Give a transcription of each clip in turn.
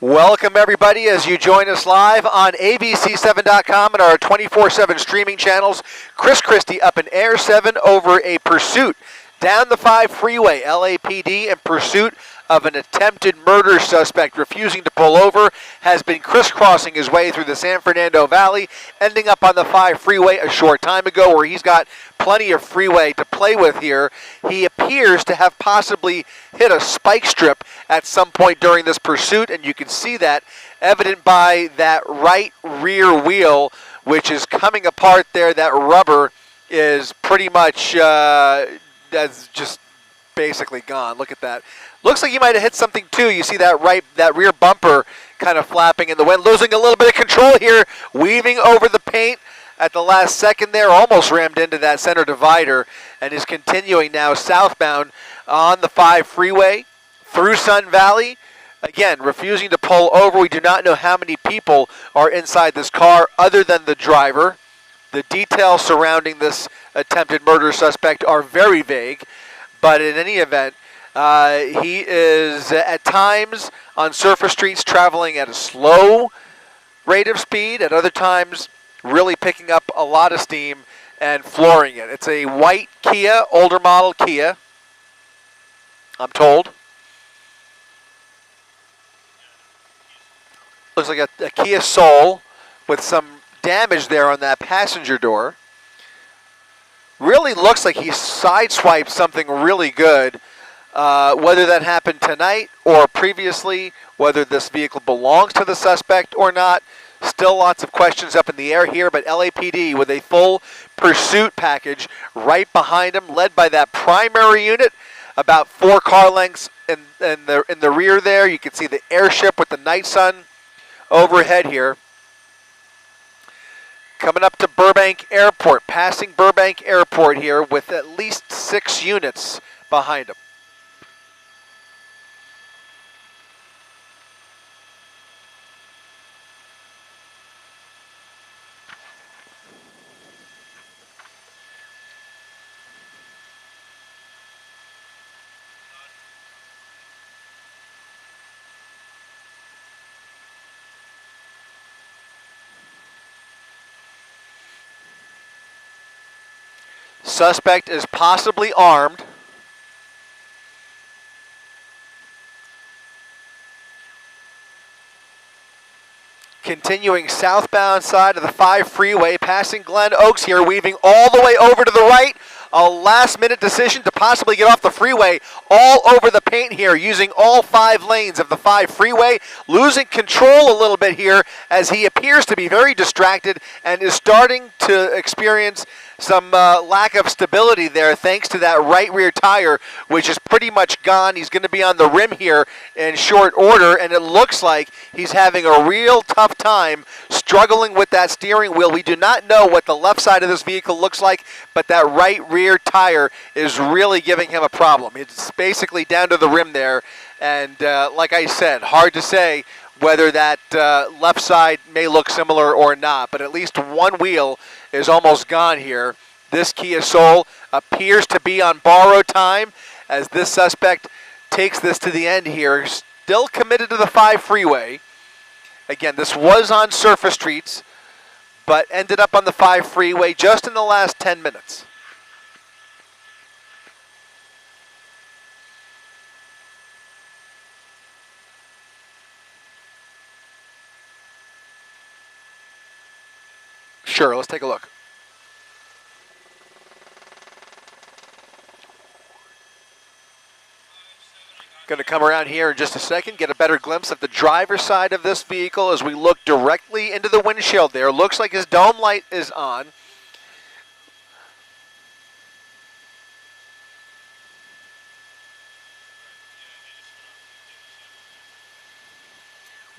Welcome everybody as you join us live on abc7.com and our 24/7 streaming channels. Chris Christie up in Air 7 over a pursuit down the 5 freeway. LAPD in pursuit of an attempted murder suspect refusing to pull over, has been crisscrossing his way through the San Fernando Valley, ending up on the 5 freeway a short time ago where he's got plenty of freeway to play with here. He appears to have possibly hit a spike strip at some point during this pursuit, and you can see that evident by that right rear wheel, which is coming apart there. That rubber is pretty much that's just basically gone. Look at that. Looks like he might have hit something too. You see that rear bumper kind of flapping in the wind, losing a little bit of control here, weaving over the paint at the last second there, almost rammed into that center divider, and is continuing now southbound on the 5 freeway through Sun Valley. Again, refusing to pull over. We do not know how many people are inside this car other than the driver. The details surrounding this attempted murder suspect are very vague, but in any event, he is at times on surface streets traveling at a slow rate of speed, at other times really picking up a lot of steam and flooring it. It's a white Kia, older model Kia, I'm told. Looks like a Kia Soul with some damage there on that passenger door. Really looks like he sideswiped something really good. Whether that happened tonight or previously, whether this vehicle belongs to the suspect or not, still lots of questions up in the air here, but LAPD with a full pursuit package right behind him, led by that primary unit, about 4 car lengths in the rear there. You can see the airship with the night sun overhead here. Coming up to Burbank Airport, passing Burbank Airport here with at least 6 units behind him. Suspect is possibly armed. Continuing southbound side of the 5 freeway, passing Glen Oaks here, weaving all the way over to the right. A last-minute decision to possibly get off the freeway, all over the paint here, using all 5 lanes of the 5 freeway, losing control a little bit here as he appears to be very distracted and is starting to experience some lack of stability there thanks to that right rear tire, which is pretty much gone. He's going to be on the rim here in short order, and it looks like he's having a real tough time struggling with that steering wheel. We do not know what the left side of this vehicle looks like, but that right rear tire is really giving him a problem. It's basically down to the rim there, and like I said, hard to say whether that left side may look similar or not, but at least one wheel is almost gone here. This Kia Soul appears to be on borrowed time as this suspect takes this to the end here, still committed to the 5 freeway. Again, this was on surface streets, but ended up on the 5 freeway just in the last 10 minutes. Sure, let's take a look. Going to come around here in just a second, get a better glimpse of the driver's side of this vehicle as we look directly into the windshield there. Looks like his dome light is on.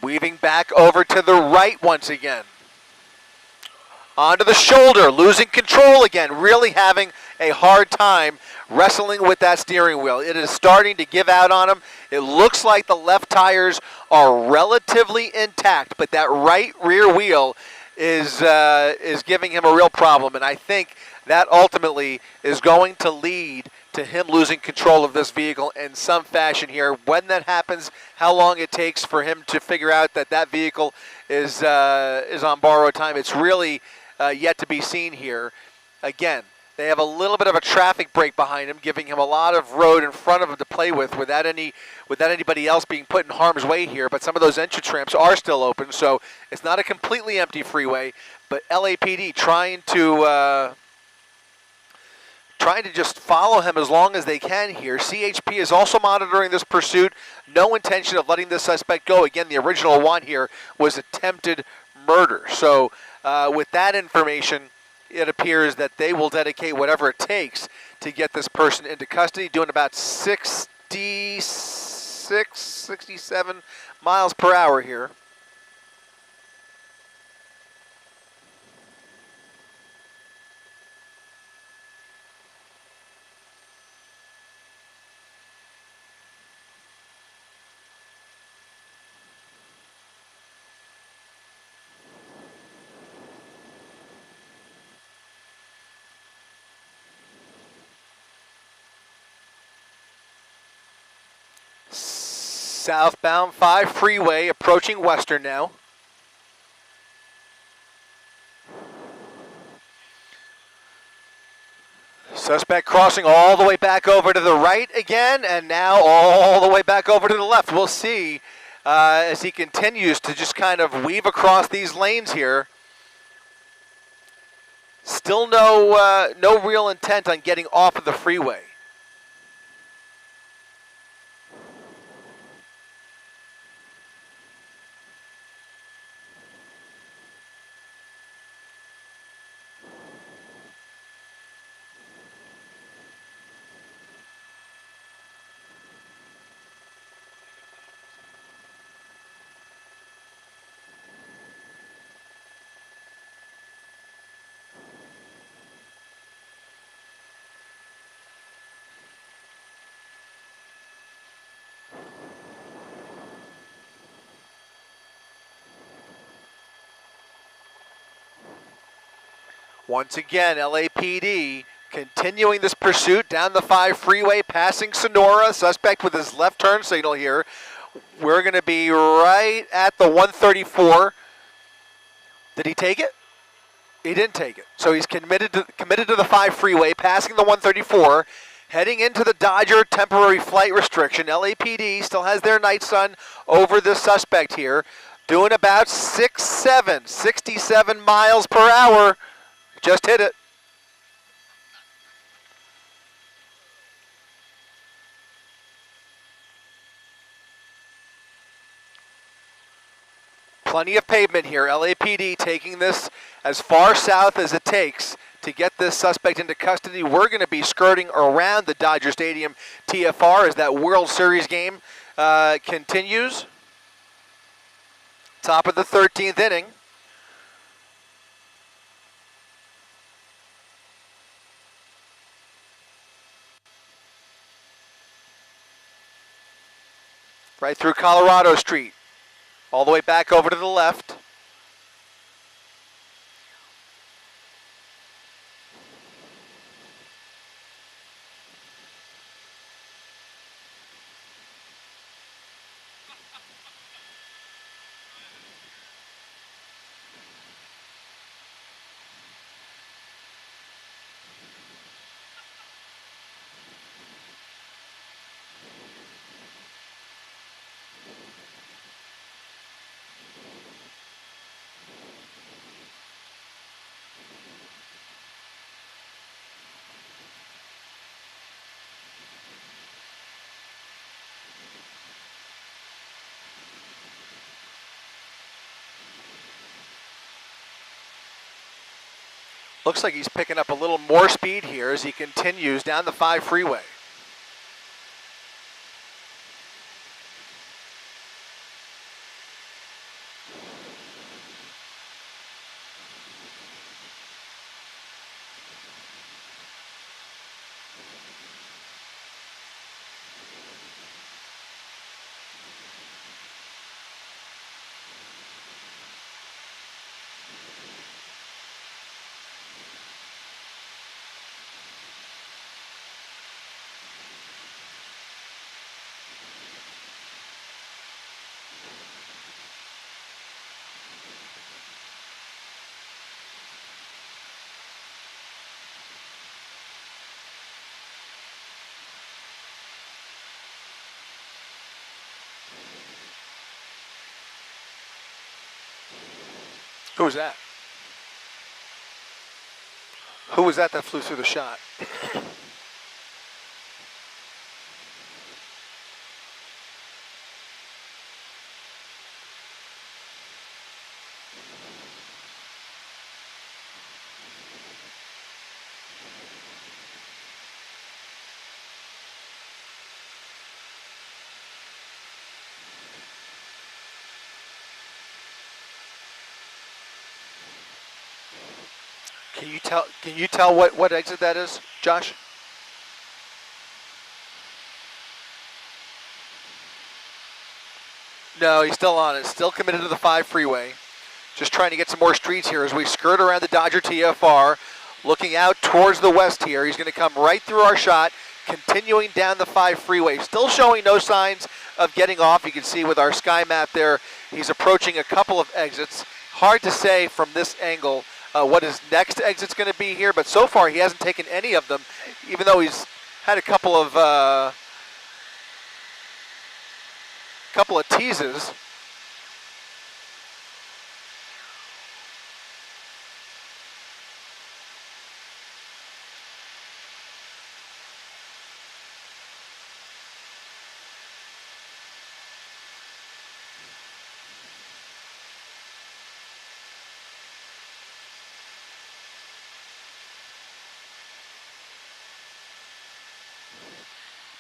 Weaving back over to the right once again. Onto the shoulder, losing control again, really having a hard time wrestling with that steering wheel. It is starting to give out on him. It looks like the left tires are relatively intact, but that right rear wheel is giving him a real problem, and I think that ultimately is going to lead to him losing control of this vehicle in some fashion here. When that happens, how long it takes for him to figure out that that vehicle is on borrowed time, it's really yet to be seen here. Again, they have a little bit of a traffic break behind him, giving him a lot of road in front of him to play with without anybody else being put in harm's way here. But some of those entrance ramps are still open, so it's not a completely empty freeway. But LAPD trying to just follow him as long as they can here. CHP is also monitoring this pursuit. No intention of letting this suspect go. Again, the original one here was attempted murder. So with that information, it appears that they will dedicate whatever it takes to get this person into custody, doing about 66, 67 miles per hour here. Southbound 5 freeway approaching Western now. Suspect crossing all the way back over to the right again, and now all the way back over to the left. We'll see as he continues to just kind of weave across these lanes here. Still no real intent on getting off of the freeway. Once again, LAPD continuing this pursuit down the 5 freeway, passing Sonora. Suspect with his left turn signal here. We're going to be right at the 134. Did he take it? He didn't take it. So he's committed to the 5 freeway, passing the 134, heading into the Dodger temporary flight restriction. LAPD still has their night sun over this suspect here, doing about 67 miles per hour. Just hit it. Plenty of pavement here. LAPD taking this as far south as it takes to get this suspect into custody. We're going to be skirting around the Dodger Stadium TFR as that World Series game continues. Top of the 13th inning. Right through Colorado Street, all the way back over to the left. Looks like he's picking up a little more speed here as he continues down the 5 freeway. Who was that? Who was that flew through the shot? Can you tell what exit that is, Josh? No, he's still on it. Still committed to the 5 freeway. Just trying to get some more streets here as we skirt around the Dodger TFR. Looking out towards the west here. He's going to come right through our shot, continuing down the 5 freeway. Still showing no signs of getting off. You can see with our sky map there, he's approaching a couple of exits. Hard to say from this angle what his next exit's going to be here, but so far he hasn't taken any of them, even though he's had a couple of teases.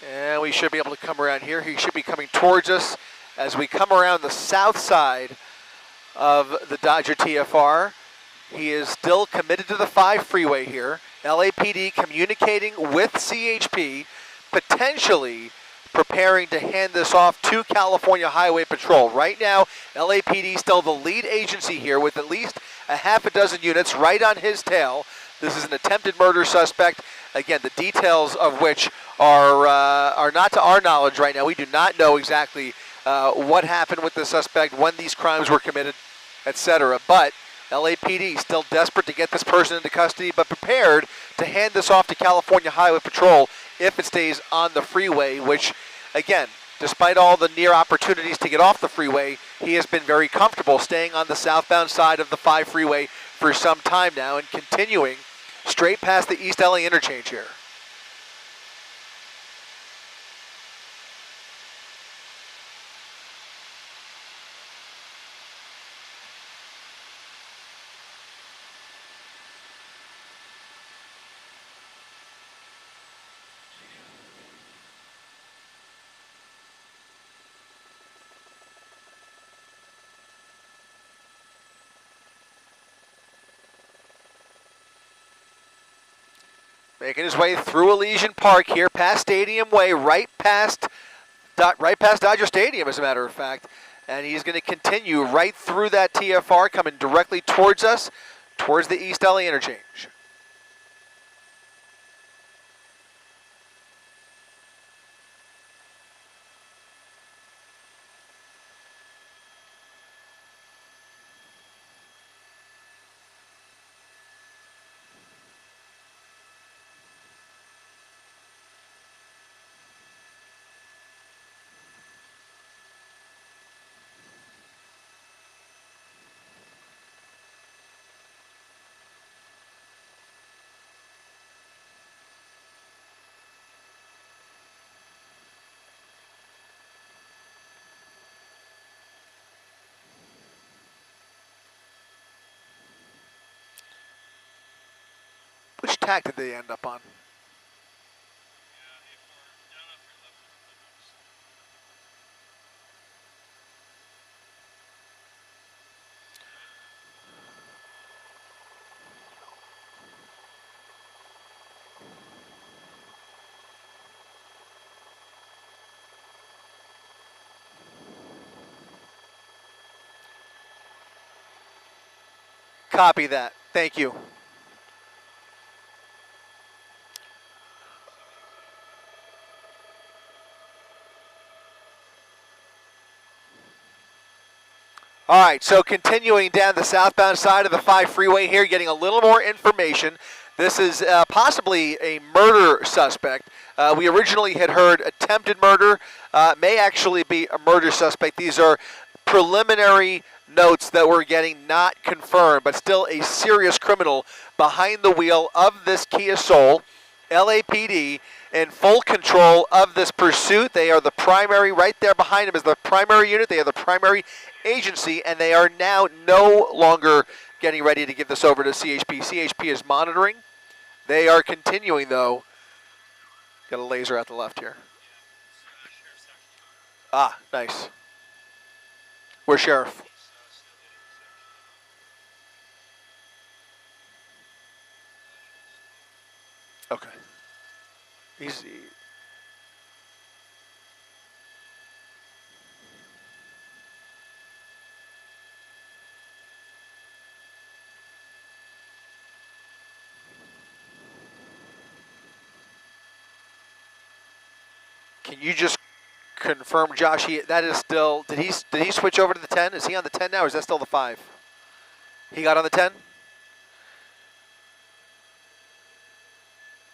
And we should be able to come around here. He should be coming towards us as we come around the south side of the Dodger TFR. He is still committed to the 5 freeway here. LAPD communicating with CHP, potentially preparing to hand this off to California Highway Patrol. Right now, LAPD still the lead agency here with at least a half a dozen units right on his tail. This is an attempted murder suspect. Again, the details of which are not to our knowledge right now. We do not know exactly what happened with the suspect, when these crimes were committed, etc. But LAPD still desperate to get this person into custody, but prepared to hand this off to California Highway Patrol if it stays on the freeway, which, again, despite all the near opportunities to get off the freeway, he has been very comfortable staying on the southbound side of the 5 freeway for some time now and continuing straight past the East LA interchange here. Making his way through Elysian Park here, past Stadium Way, right past Dodger Stadium, as a matter of fact. And he's going to continue right through that TFR, coming directly towards us, towards the East LA interchange. Which tag did they end up on? Copy that. Thank you. All right, so continuing down the southbound side of the 5 freeway here, getting a little more information. This is possibly a murder suspect. We originally had heard attempted murder, may actually be a murder suspect. These are preliminary notes that we're getting, not confirmed, but still a serious criminal behind the wheel of this Kia Soul. LAPD in full control of this pursuit. They are the primary, right there behind him is the primary unit. They are the primary agency, and they are now no longer getting ready to give this over to CHP. CHP is monitoring. They are continuing, though. Got a laser at the left here. Ah, nice. Where's Sheriff? Okay. He's... Can you just confirm, Josh? That is still. Did he switch over to the 10? Is he on the 10 now, or is that still the 5? He got on the 10.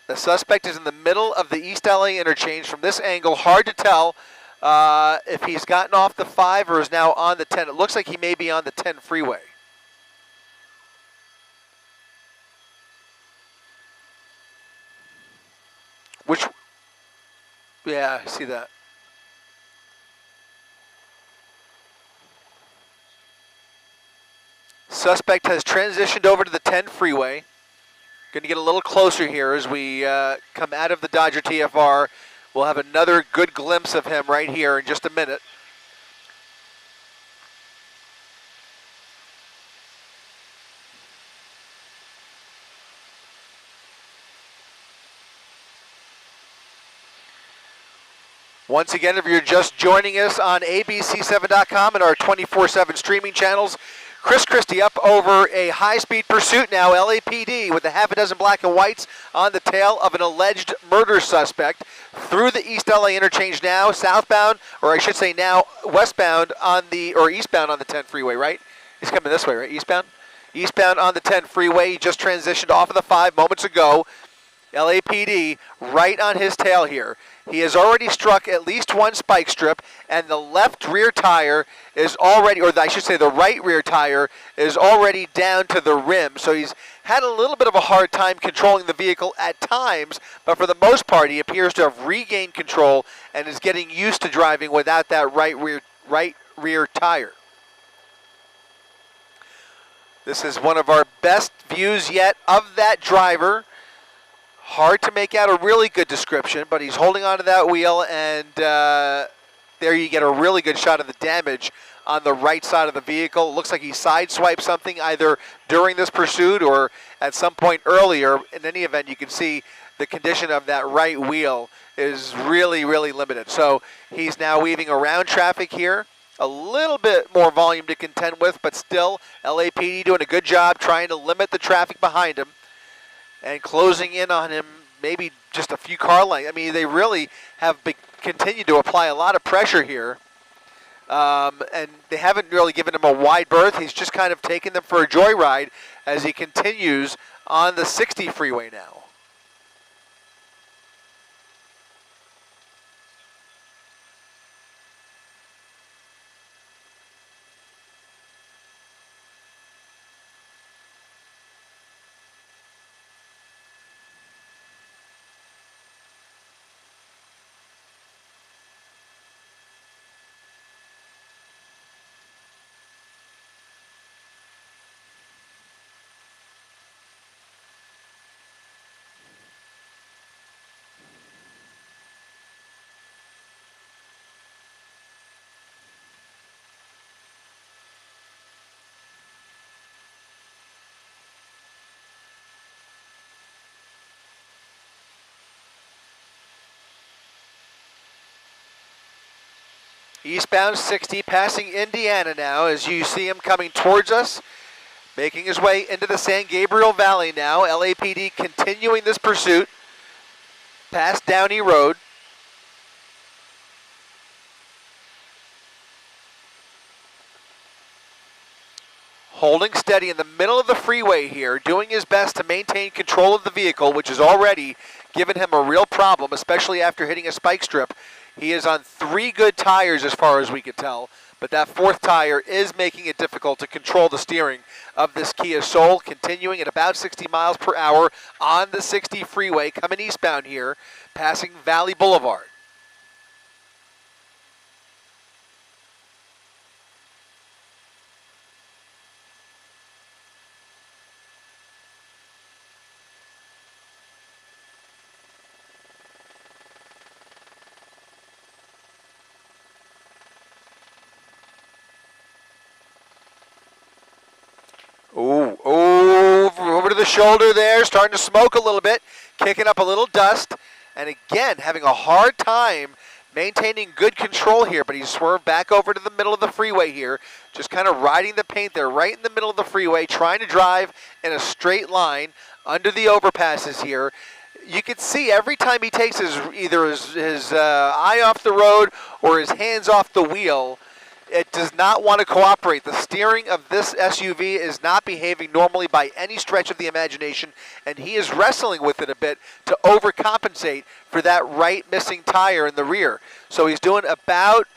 The suspect is in the middle of the East LA interchange. From this angle, hard to tell if he's gotten off the 5 or is now on the 10. It looks like he may be on the 10 freeway. Which? Yeah, I see that. Suspect has transitioned over to the 10 freeway. Going to get a little closer here as we come out of the Dodger TFR. We'll have another good glimpse of him right here in just a minute. Once again, if you're just joining us on abc7.com and our 24/7 streaming channels, Chris Christie up over a high-speed pursuit now, LAPD, with a half a dozen black and whites on the tail of an alleged murder suspect through the East LA interchange now, southbound, or I should say now westbound on the, or eastbound on the 10 freeway, right? He's coming this way, right? Eastbound? Eastbound on the 10 freeway. He just transitioned off of the 5 moments ago. LAPD right on his tail here. He has already struck at least one spike strip, and the left rear tire is already, or I should say the right rear tire is already down to the rim. So he's had a little bit of a hard time controlling the vehicle at times, but for the most part, he appears to have regained control and is getting used to driving without that right rear tire. This is one of our best views yet of that driver. Hard to make out a really good description, but he's holding onto that wheel, and there you get a really good shot of the damage on the right side of the vehicle. It looks like he sideswiped something either during this pursuit or at some point earlier. In any event, you can see the condition of that right wheel is really, really limited. So he's now weaving around traffic here. A little bit more volume to contend with, but still LAPD doing a good job trying to limit the traffic behind him and closing in on him, maybe just a few car lengths. I mean, they really have continued to apply a lot of pressure here, and they haven't really given him a wide berth. He's just kind of taken them for a joyride as he continues on the 60 freeway now. Eastbound 60, passing Indiana now as you see him coming towards us, making his way into the San Gabriel Valley now. LAPD continuing this pursuit past Downey Road. Holding steady in the middle of the freeway here, doing his best to maintain control of the vehicle, which has already given him a real problem, especially after hitting a spike strip. He is on 3 good tires as far as we could tell, but that fourth tire is making it difficult to control the steering of this Kia Soul, continuing at about 60 miles per hour on the 60 freeway, coming eastbound here, passing Valley Boulevard. Ooh, over to the shoulder there, starting to smoke a little bit, kicking up a little dust, and again, having a hard time maintaining good control here, but he's swerved back over to the middle of the freeway here, just kind of riding the paint there, right in the middle of the freeway, trying to drive in a straight line under the overpasses here. You can see every time he takes either his eye off the road or his hands off the wheel, it does not want to cooperate. The steering of this SUV is not behaving normally by any stretch of the imagination, and he is wrestling with it a bit to overcompensate for that right missing tire in the rear. So he's doing about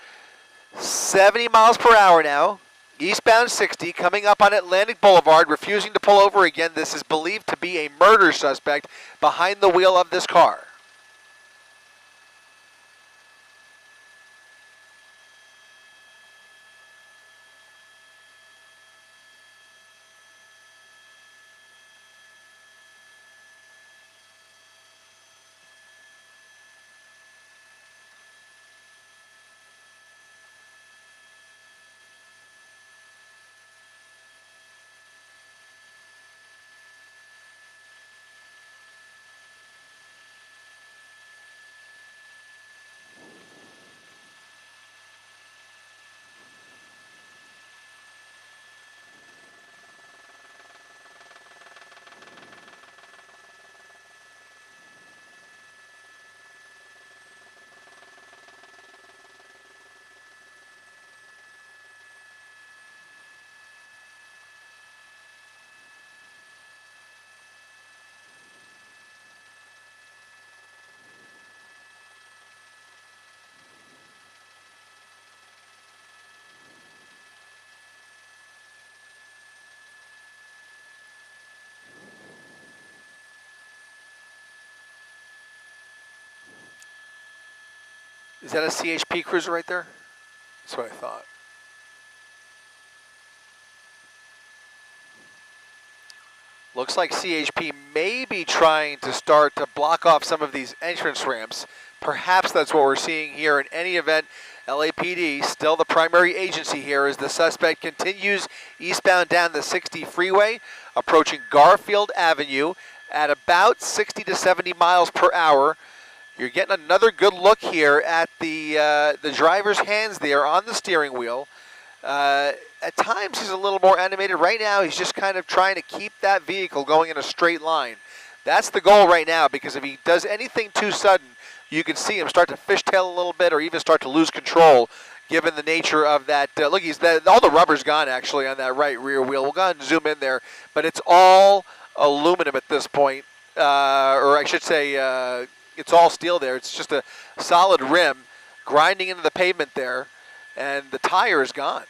70 miles per hour now, eastbound 60, coming up on Atlantic Boulevard, refusing to pull over again. This is believed to be a murder suspect behind the wheel of this car. Is that a CHP cruiser right there? That's what I thought. Looks like CHP may be trying to start to block off some of these entrance ramps. Perhaps that's what we're seeing here. In any event, LAPD, still the primary agency here, as the suspect continues eastbound down the 60 freeway, approaching Garfield Avenue at about 60 to 70 miles per hour. You're getting another good look here at the driver's hands there on the steering wheel. At times he's a little more animated. Right now he's just kind of trying to keep that vehicle going in a straight line. That's the goal right now, because if he does anything too sudden, you can see him start to fishtail a little bit or even start to lose control, given the nature of that. Look, all the rubber's gone actually on that right rear wheel. We'll go ahead and zoom in there, but it's all aluminum at this point, or I should say it's all steel there. It's just a solid rim grinding into the pavement there, and the tire is gone.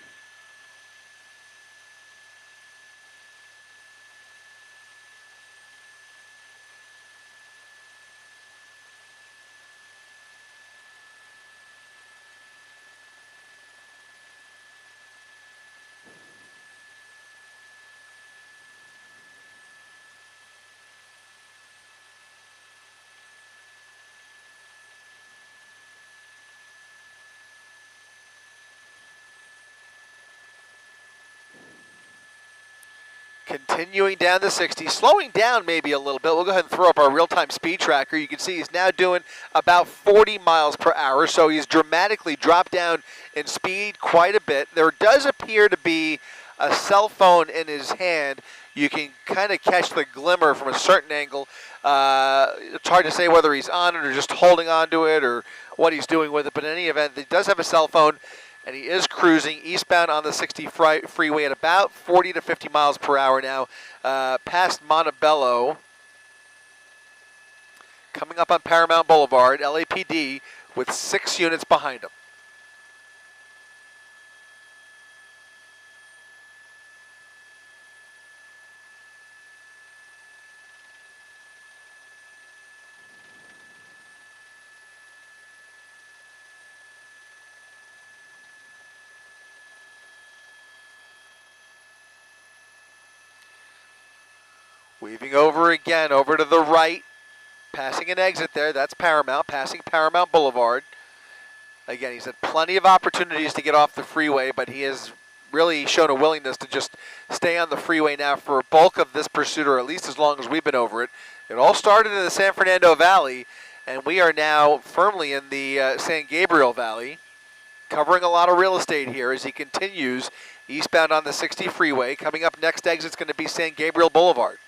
Continuing down the 60, slowing down maybe a little bit. We'll go ahead and throw up our real-time speed tracker. You can see he's now doing about 40 miles per hour, so he's dramatically dropped down in speed quite a bit. There does appear to be a cell phone in his hand. You can kind of catch the glimmer from a certain angle. It's hard to say whether he's on it or just holding on to it or what he's doing with it, but in any event, he does have a cell phone, and he is cruising eastbound on the 60 freeway at about 40 to 50 miles per hour now, past Montebello. Coming up on Paramount Boulevard, LAPD with 6 units behind him. Weaving over again, over to the right. Passing an exit there. That's Paramount. Passing Paramount Boulevard. Again, he's had plenty of opportunities to get off the freeway, but he has really shown a willingness to just stay on the freeway now for a bulk of this pursuit, or at least as long as we've been over it. It all started in the San Fernando Valley, and we are now firmly in the San Gabriel Valley, covering a lot of real estate here as he continues eastbound on the 60 freeway. Coming up next exit is going to be San Gabriel Boulevard.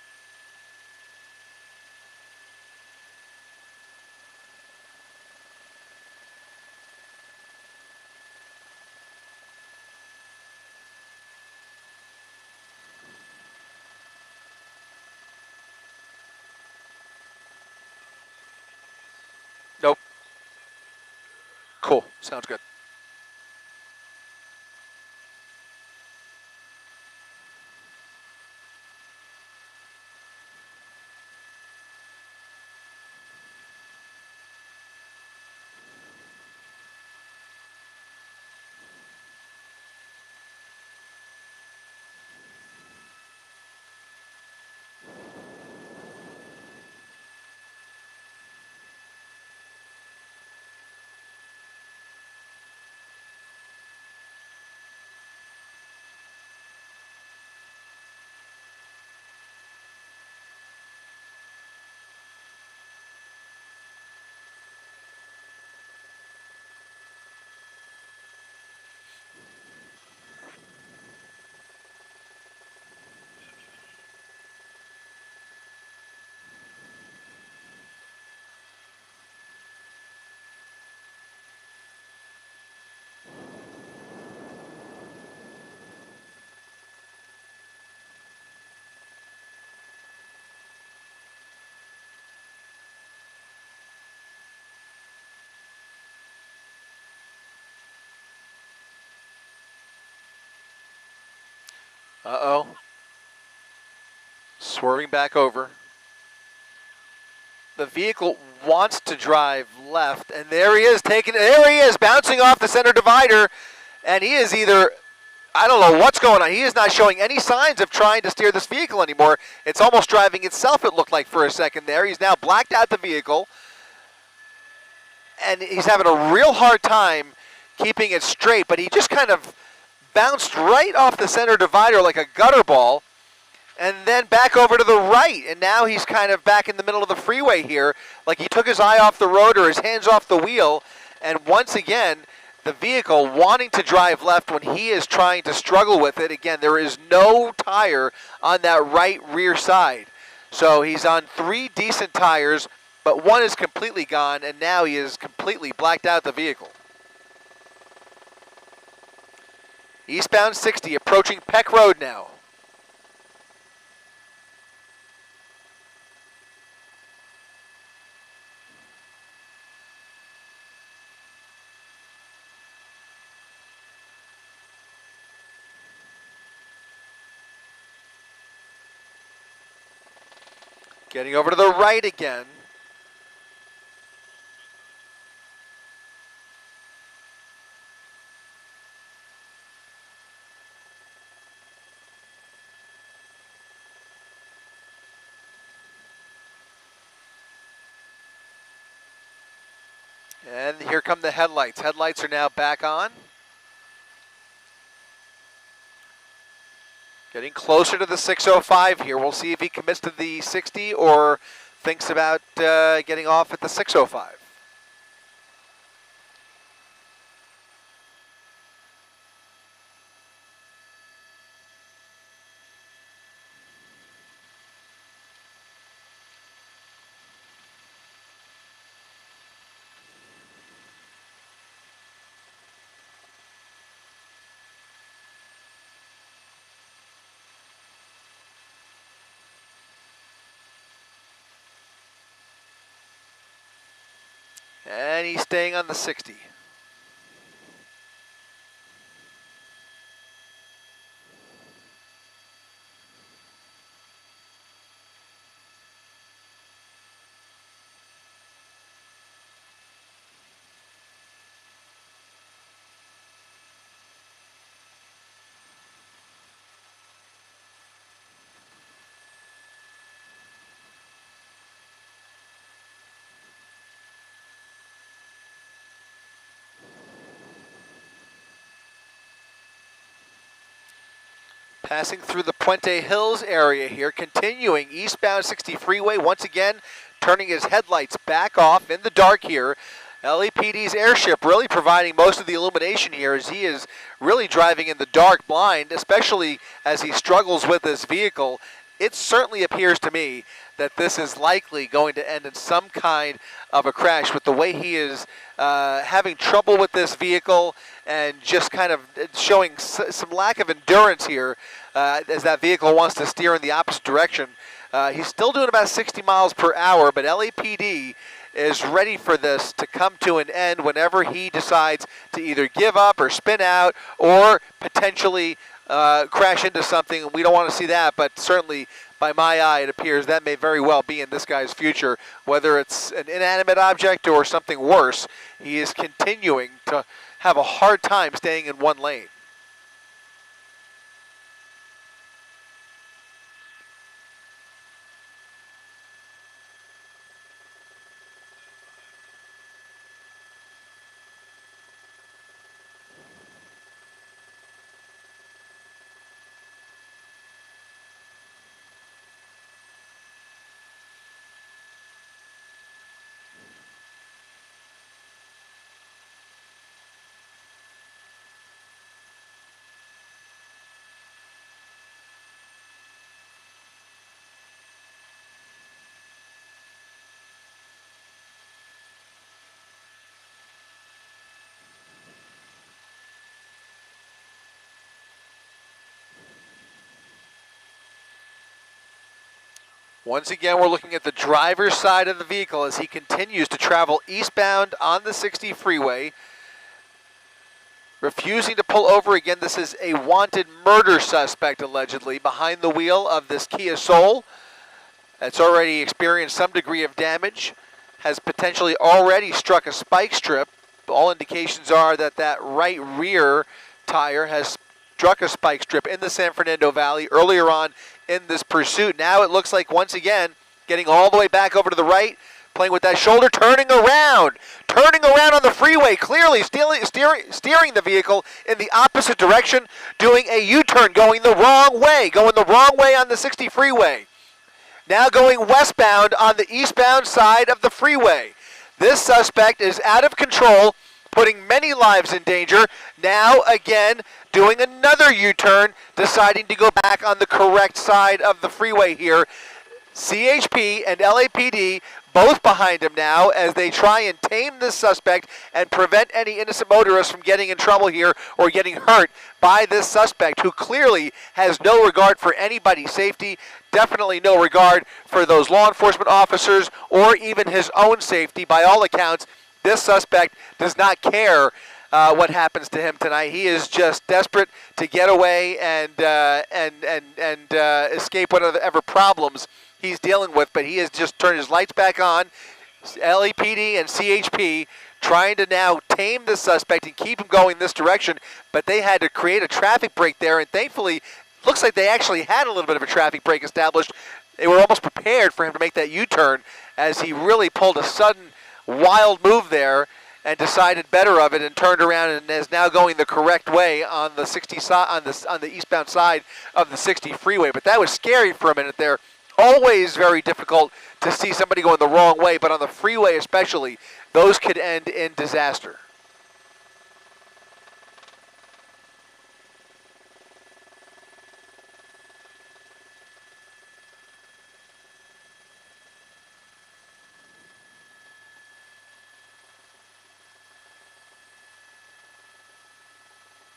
Nope. Cool. Sounds good. Uh-oh. Swerving back over. The vehicle wants to drive left, and there he is, bouncing off the center divider, and he is either, I don't know what's going on. He is not showing any signs of trying to steer this vehicle anymore. It's almost driving itself, it looked like, for a second there. He's now blacked out the vehicle, and he's having a real hard time keeping it straight, but he just kind of bounced right off the center divider like a gutter ball, and then back over to the right, and now he's kind of back in the middle of the freeway here, like he took his eye off the road or his hands off the wheel, and once again, the vehicle wanting to drive left when he is trying to struggle with it. Again, there is no tire on that right rear side. So he's on 3 decent tires, but one is completely gone, and now he is completely blacked out the vehicle. Eastbound 60, approaching Peck Road now. Getting over to the right again. And here come the headlights. Headlights are now back on. Getting closer to the 605 here. We'll see if he commits to the 60 or thinks about getting off at the 605. And he's staying on the 60. Passing through the Puente Hills area here, continuing eastbound 60 freeway, once again turning his headlights back off in the dark here. LAPD's airship really providing most of the illumination here as he is really driving in the dark blind, especially as he struggles with this vehicle. It certainly appears to me that this is likely going to end in some kind of a crash with the way he is having trouble with this vehicle and just kind of showing some lack of endurance here as that vehicle wants to steer in the opposite direction. He's still doing about 60 miles per hour, but LAPD is ready for this to come to an end whenever he decides to either give up or spin out or potentially crash into something. We don't want to see that, but certainly by my eye it appears that may very well be in this guy's future, whether it's an inanimate object or something worse. He is continuing to have a hard time staying in one lane. Once again, we're looking at the driver's side of the vehicle as he continues to travel eastbound on the 60 freeway, refusing to pull over. Again, this is a wanted murder suspect, allegedly, behind the wheel of this Kia Soul that's already experienced some degree of damage, has potentially already struck a spike strip. All indications are that that right rear tire has struck a spike strip in the San Fernando Valley earlier on in this pursuit. Now it looks like, once again, getting all the way back over to the right, playing with that shoulder, turning around on the freeway, clearly steering the vehicle in the opposite direction, doing a U-turn, going the wrong way on the 60 freeway. Now going westbound on the eastbound side of the freeway. This suspect is out of control, putting many lives in danger. Now again, doing another U-turn, deciding to go back on the correct side of the freeway here. CHP and LAPD both behind him now as they try and tame this suspect and prevent any innocent motorists from getting in trouble here or getting hurt by this suspect, who clearly has no regard for anybody's safety, definitely no regard for those law enforcement officers or even his own safety. By all accounts, this suspect does not care what happens to him tonight. He is just desperate to get away and escape whatever problems he's dealing with. But he has just turned his lights back on. LAPD and CHP trying to now tame the suspect and keep him going this direction. But they had to create a traffic break there, and thankfully, looks like they actually had a little bit of a traffic break established. They were almost prepared for him to make that U-turn as he really pulled a sudden wild move there and decided better of it and turned around and is now going the correct way on the 60 on the eastbound side of the 60 freeway. But that was scary for a minute there. Always very difficult to see somebody going the wrong way, but on the freeway especially, those could end in disaster.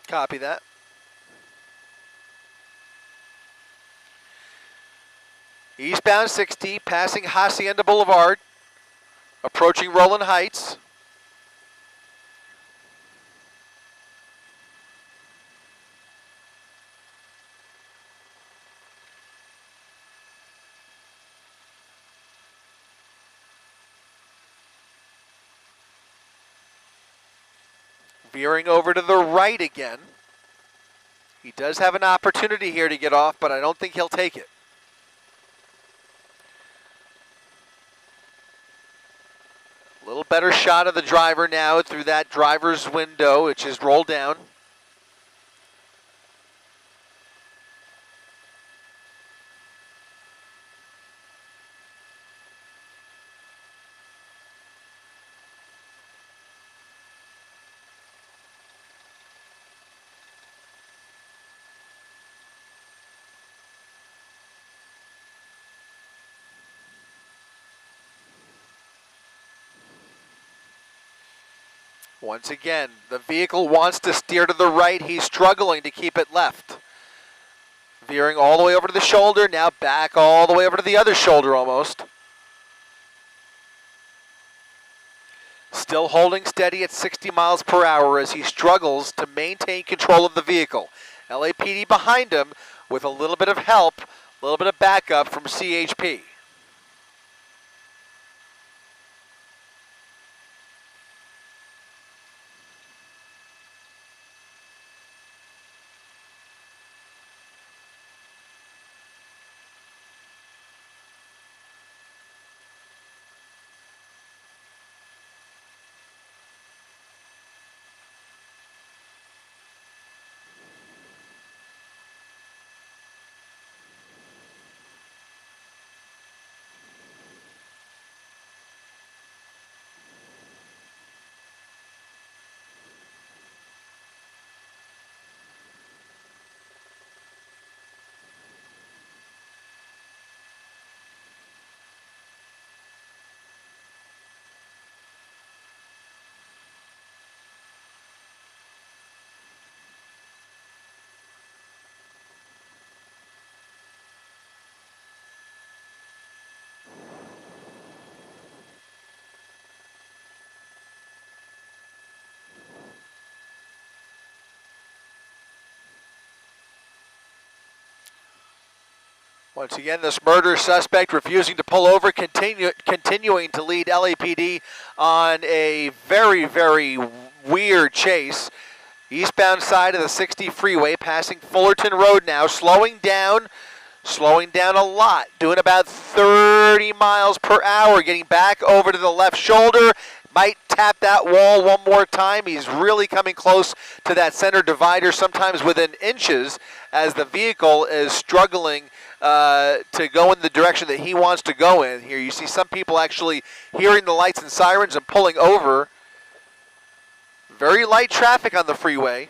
Copy that. Eastbound 60, passing Hacienda Boulevard, approaching Roland Heights. Veering over to the right again. He does have an opportunity here to get off, but I don't think he'll take it. A little better shot of the driver now through that driver's window, which is rolled down. Once again, the vehicle wants to steer to the right. He's struggling to keep it left. Veering all the way over to the shoulder, now back all the way over to the other shoulder almost. Still holding steady at 60 miles per hour as he struggles to maintain control of the vehicle. LAPD behind him with a little bit of help, a little bit of backup from CHP. Once again, this murder suspect refusing to pull over, continuing to lead LAPD on a very, very weird chase. Eastbound side of the 60 freeway, passing Fullerton Road now, slowing down a lot, doing about 30 miles per hour, getting back over to the left shoulder. Might tap that wall one more time. He's really coming close to that center divider, sometimes within inches, as the vehicle is struggling to go in the direction that he wants to go in. Here you see some people actually hearing the lights and sirens and pulling over. Very light traffic on the freeway.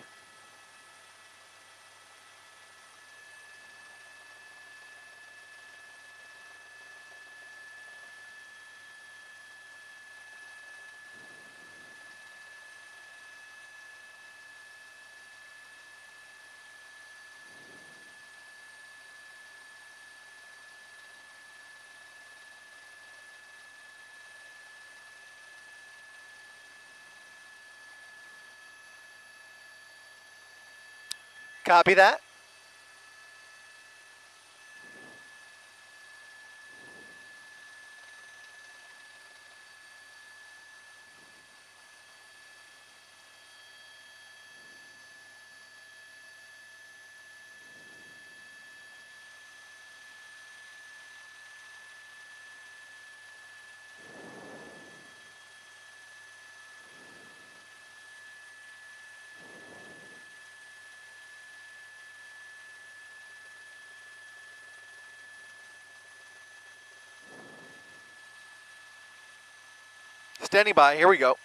Copy that. Standing by, here we go.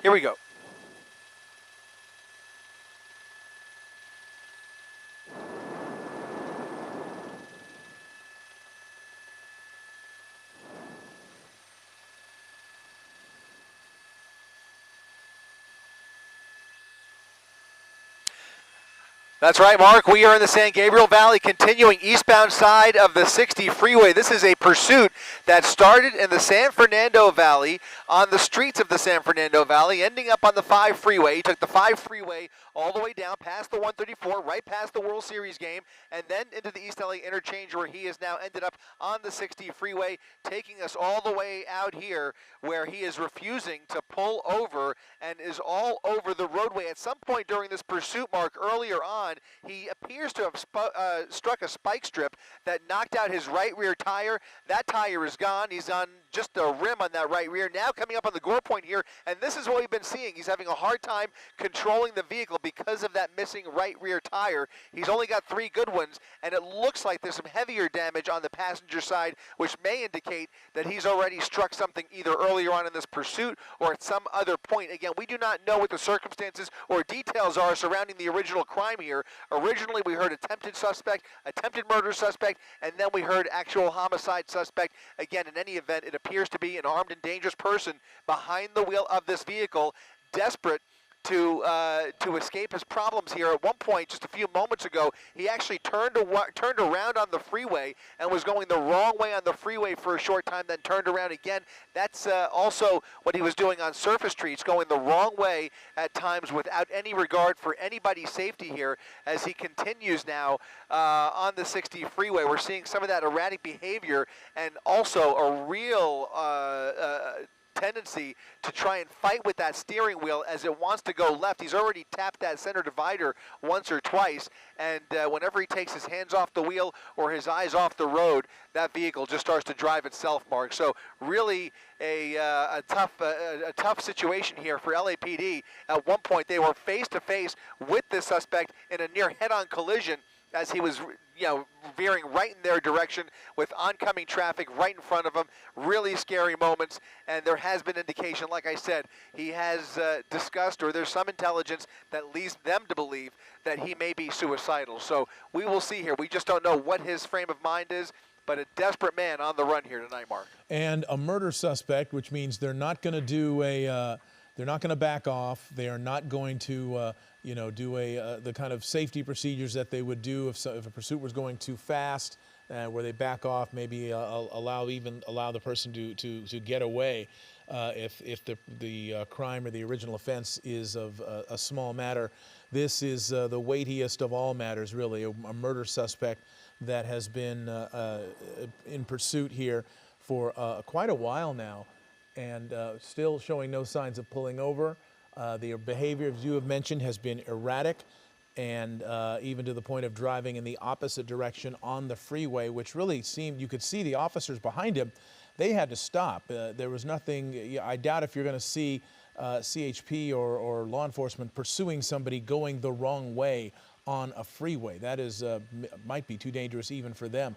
Here we go. That's right, Mark. We are in the San Gabriel Valley, continuing eastbound side of the 60 freeway. This is a pursuit that started in the San Fernando Valley, on the streets of the San Fernando Valley, ending up on the 5 freeway. He took the 5 freeway all the way down past the 134, right past the World Series game, and then into the East LA interchange, where he has now ended up on the 60 freeway, taking us all the way out here where he is refusing to pull over and is all over the roadway. At some point during this pursuit, Mark, earlier on, on, he appears to have struck a spike strip that knocked out his right rear tire. That tire is gone. He's on just a rim on that right rear. Now coming up on the gore point here, and this is what we've been seeing. He's having a hard time controlling the vehicle because of that missing right rear tire. He's only got 3 good ones, and it looks like there's some heavier damage on the passenger side, which may indicate that he's already struck something either earlier on in this pursuit or at some other point. Again, we do not know what the circumstances or details are surrounding the original crime here. Originally, we heard attempted suspect, attempted murder suspect, and then we heard actual homicide suspect. Again, in any event, it appears to be an armed and dangerous person behind the wheel of this vehicle, desperate to escape his problems here. At one point, just a few moments ago, he actually turned around on the freeway and was going the wrong way on the freeway for a short time, then turned around again. That's also what he was doing on surface streets, going the wrong way at times without any regard for anybody's safety here as he continues now on the 60 freeway. We're seeing some of that erratic behavior and also a real tendency to try and fight with that steering wheel as it wants to go left. He's already tapped that center divider once or twice, and whenever he takes his hands off the wheel or his eyes off the road, that vehicle just starts to drive itself, Mark. So really a tough situation here for LAPD. At one point, they were face-to-face with this suspect in a near head-on collision as he was veering right in their direction with oncoming traffic right in front of him. Really scary moments, and there has been indication, like I said, he has discussed, or there's some intelligence that leads them to believe that he may be suicidal. So we will see here. We just don't know what his frame of mind is, but a desperate man on the run here tonight, Mark. And a murder suspect, which means they're not going to do they're not going to back off. They are not going to, do the kind of safety procedures that they would do if a pursuit was going too fast, where they back off, maybe allow the person to get away if the crime or the original offense is of a small matter. This is the weightiest of all matters, really, a murder suspect that has been in pursuit here for quite a while now, and still showing no signs of pulling over. The behavior, as you have mentioned, has been erratic, and even to the point of driving in the opposite direction on the freeway, which really seemed, you could see the officers behind him, they had to stop. There was nothing, I doubt if you're going to see CHP or law enforcement pursuing somebody going the wrong way on a freeway. That is might be too dangerous even for them.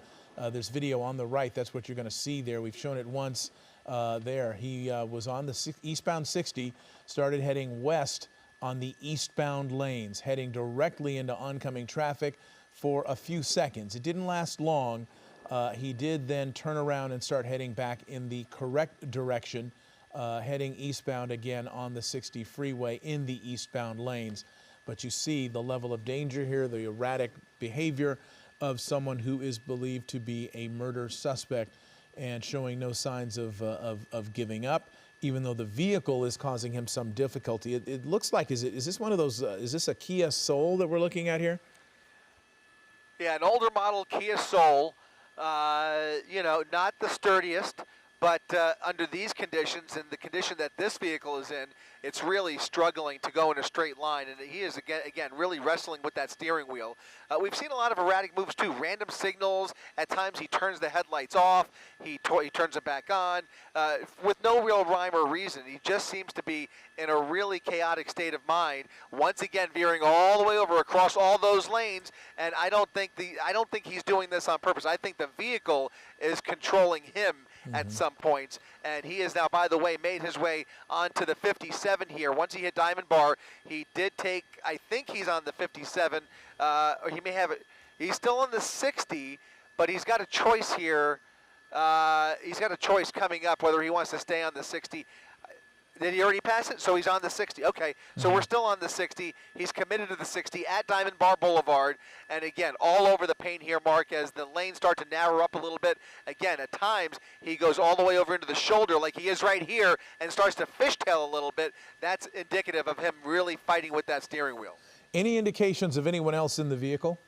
There's video on the right. That's what you're going to see there. We've shown it once there. He was on the eastbound 60, started heading west on the eastbound lanes, heading directly into oncoming traffic for a few seconds. It didn't last long. He did then turn around and start heading back in the correct direction, heading eastbound again on the 60 freeway in the eastbound lanes. But you see the level of danger here, the erratic behavior of someone who is believed to be a murder suspect and showing no signs of giving up, even though the vehicle is causing him some difficulty. It looks like, is this one of those, is this a Kia Soul that we're looking at here? Yeah, an older model Kia Soul, not the sturdiest, but under these conditions and the condition that this vehicle is in, it's really struggling to go in a straight line, and he is, again really wrestling with that steering wheel. We've seen a lot of erratic moves too, random signals. At times he turns the headlights off, he turns it back on, with no real rhyme or reason. He just seems to be in a really chaotic state of mind, once again veering all the way over across all those lanes, and I don't think he's doing this on purpose. I think the vehicle is controlling him at some points, and he has now, by the way, made his way onto the 57 here. Once he hit Diamond Bar, he did take, I think he's on the 57, or he may have it, he's still on the 60, but he's got a choice here. He's got a choice coming up whether he wants to stay on the 60. Did he already pass it? So he's on the 60. Okay, so we're still on the 60. He's committed to the 60 at Diamond Bar Boulevard. And again, all over the paint here, Mark, as the lanes start to narrow up a little bit. Again, at times, he goes all the way over into the shoulder like he is right here and starts to fishtail a little bit. That's indicative of him really fighting with that steering wheel. Any indications of anyone else in the vehicle?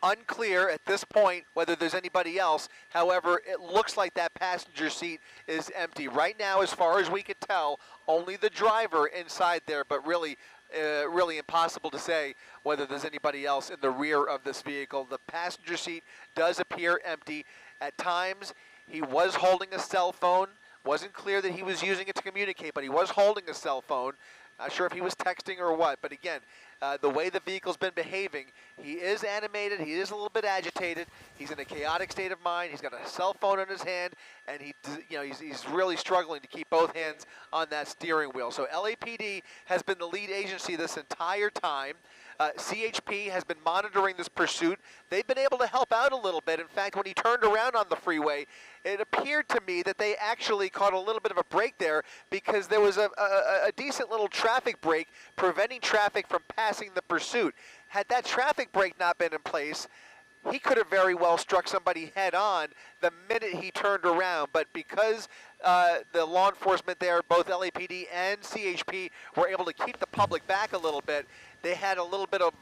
Unclear at this point whether there's anybody else. However, it looks like that passenger seat is empty. Right now, as far as we can tell, only the driver inside there, but really really impossible to say whether there's anybody else in the rear of this vehicle. The passenger seat does appear empty. At times, he was holding a cell phone. Wasn't clear that he was using it to communicate, but he was holding a cell phone. Not sure if he was texting or what, but again, the way the vehicle's been behaving, he is animated, he is a little bit agitated, he's in a chaotic state of mind, he's got a cell phone in his hand, and he's really struggling to keep both hands on that steering wheel. So LAPD has been the lead agency this entire time. CHP has been monitoring this pursuit. They've been able to help out a little bit. In fact, when he turned around on the freeway, it appeared to me that they actually caught a little bit of a break there, because there was a decent little traffic break preventing traffic from passing the pursuit. Had that traffic break not been in place, he could have very well struck somebody head on the minute he turned around. But because the law enforcement there, both LAPD and CHP, were able to keep the public back a little bit, they had a little bit of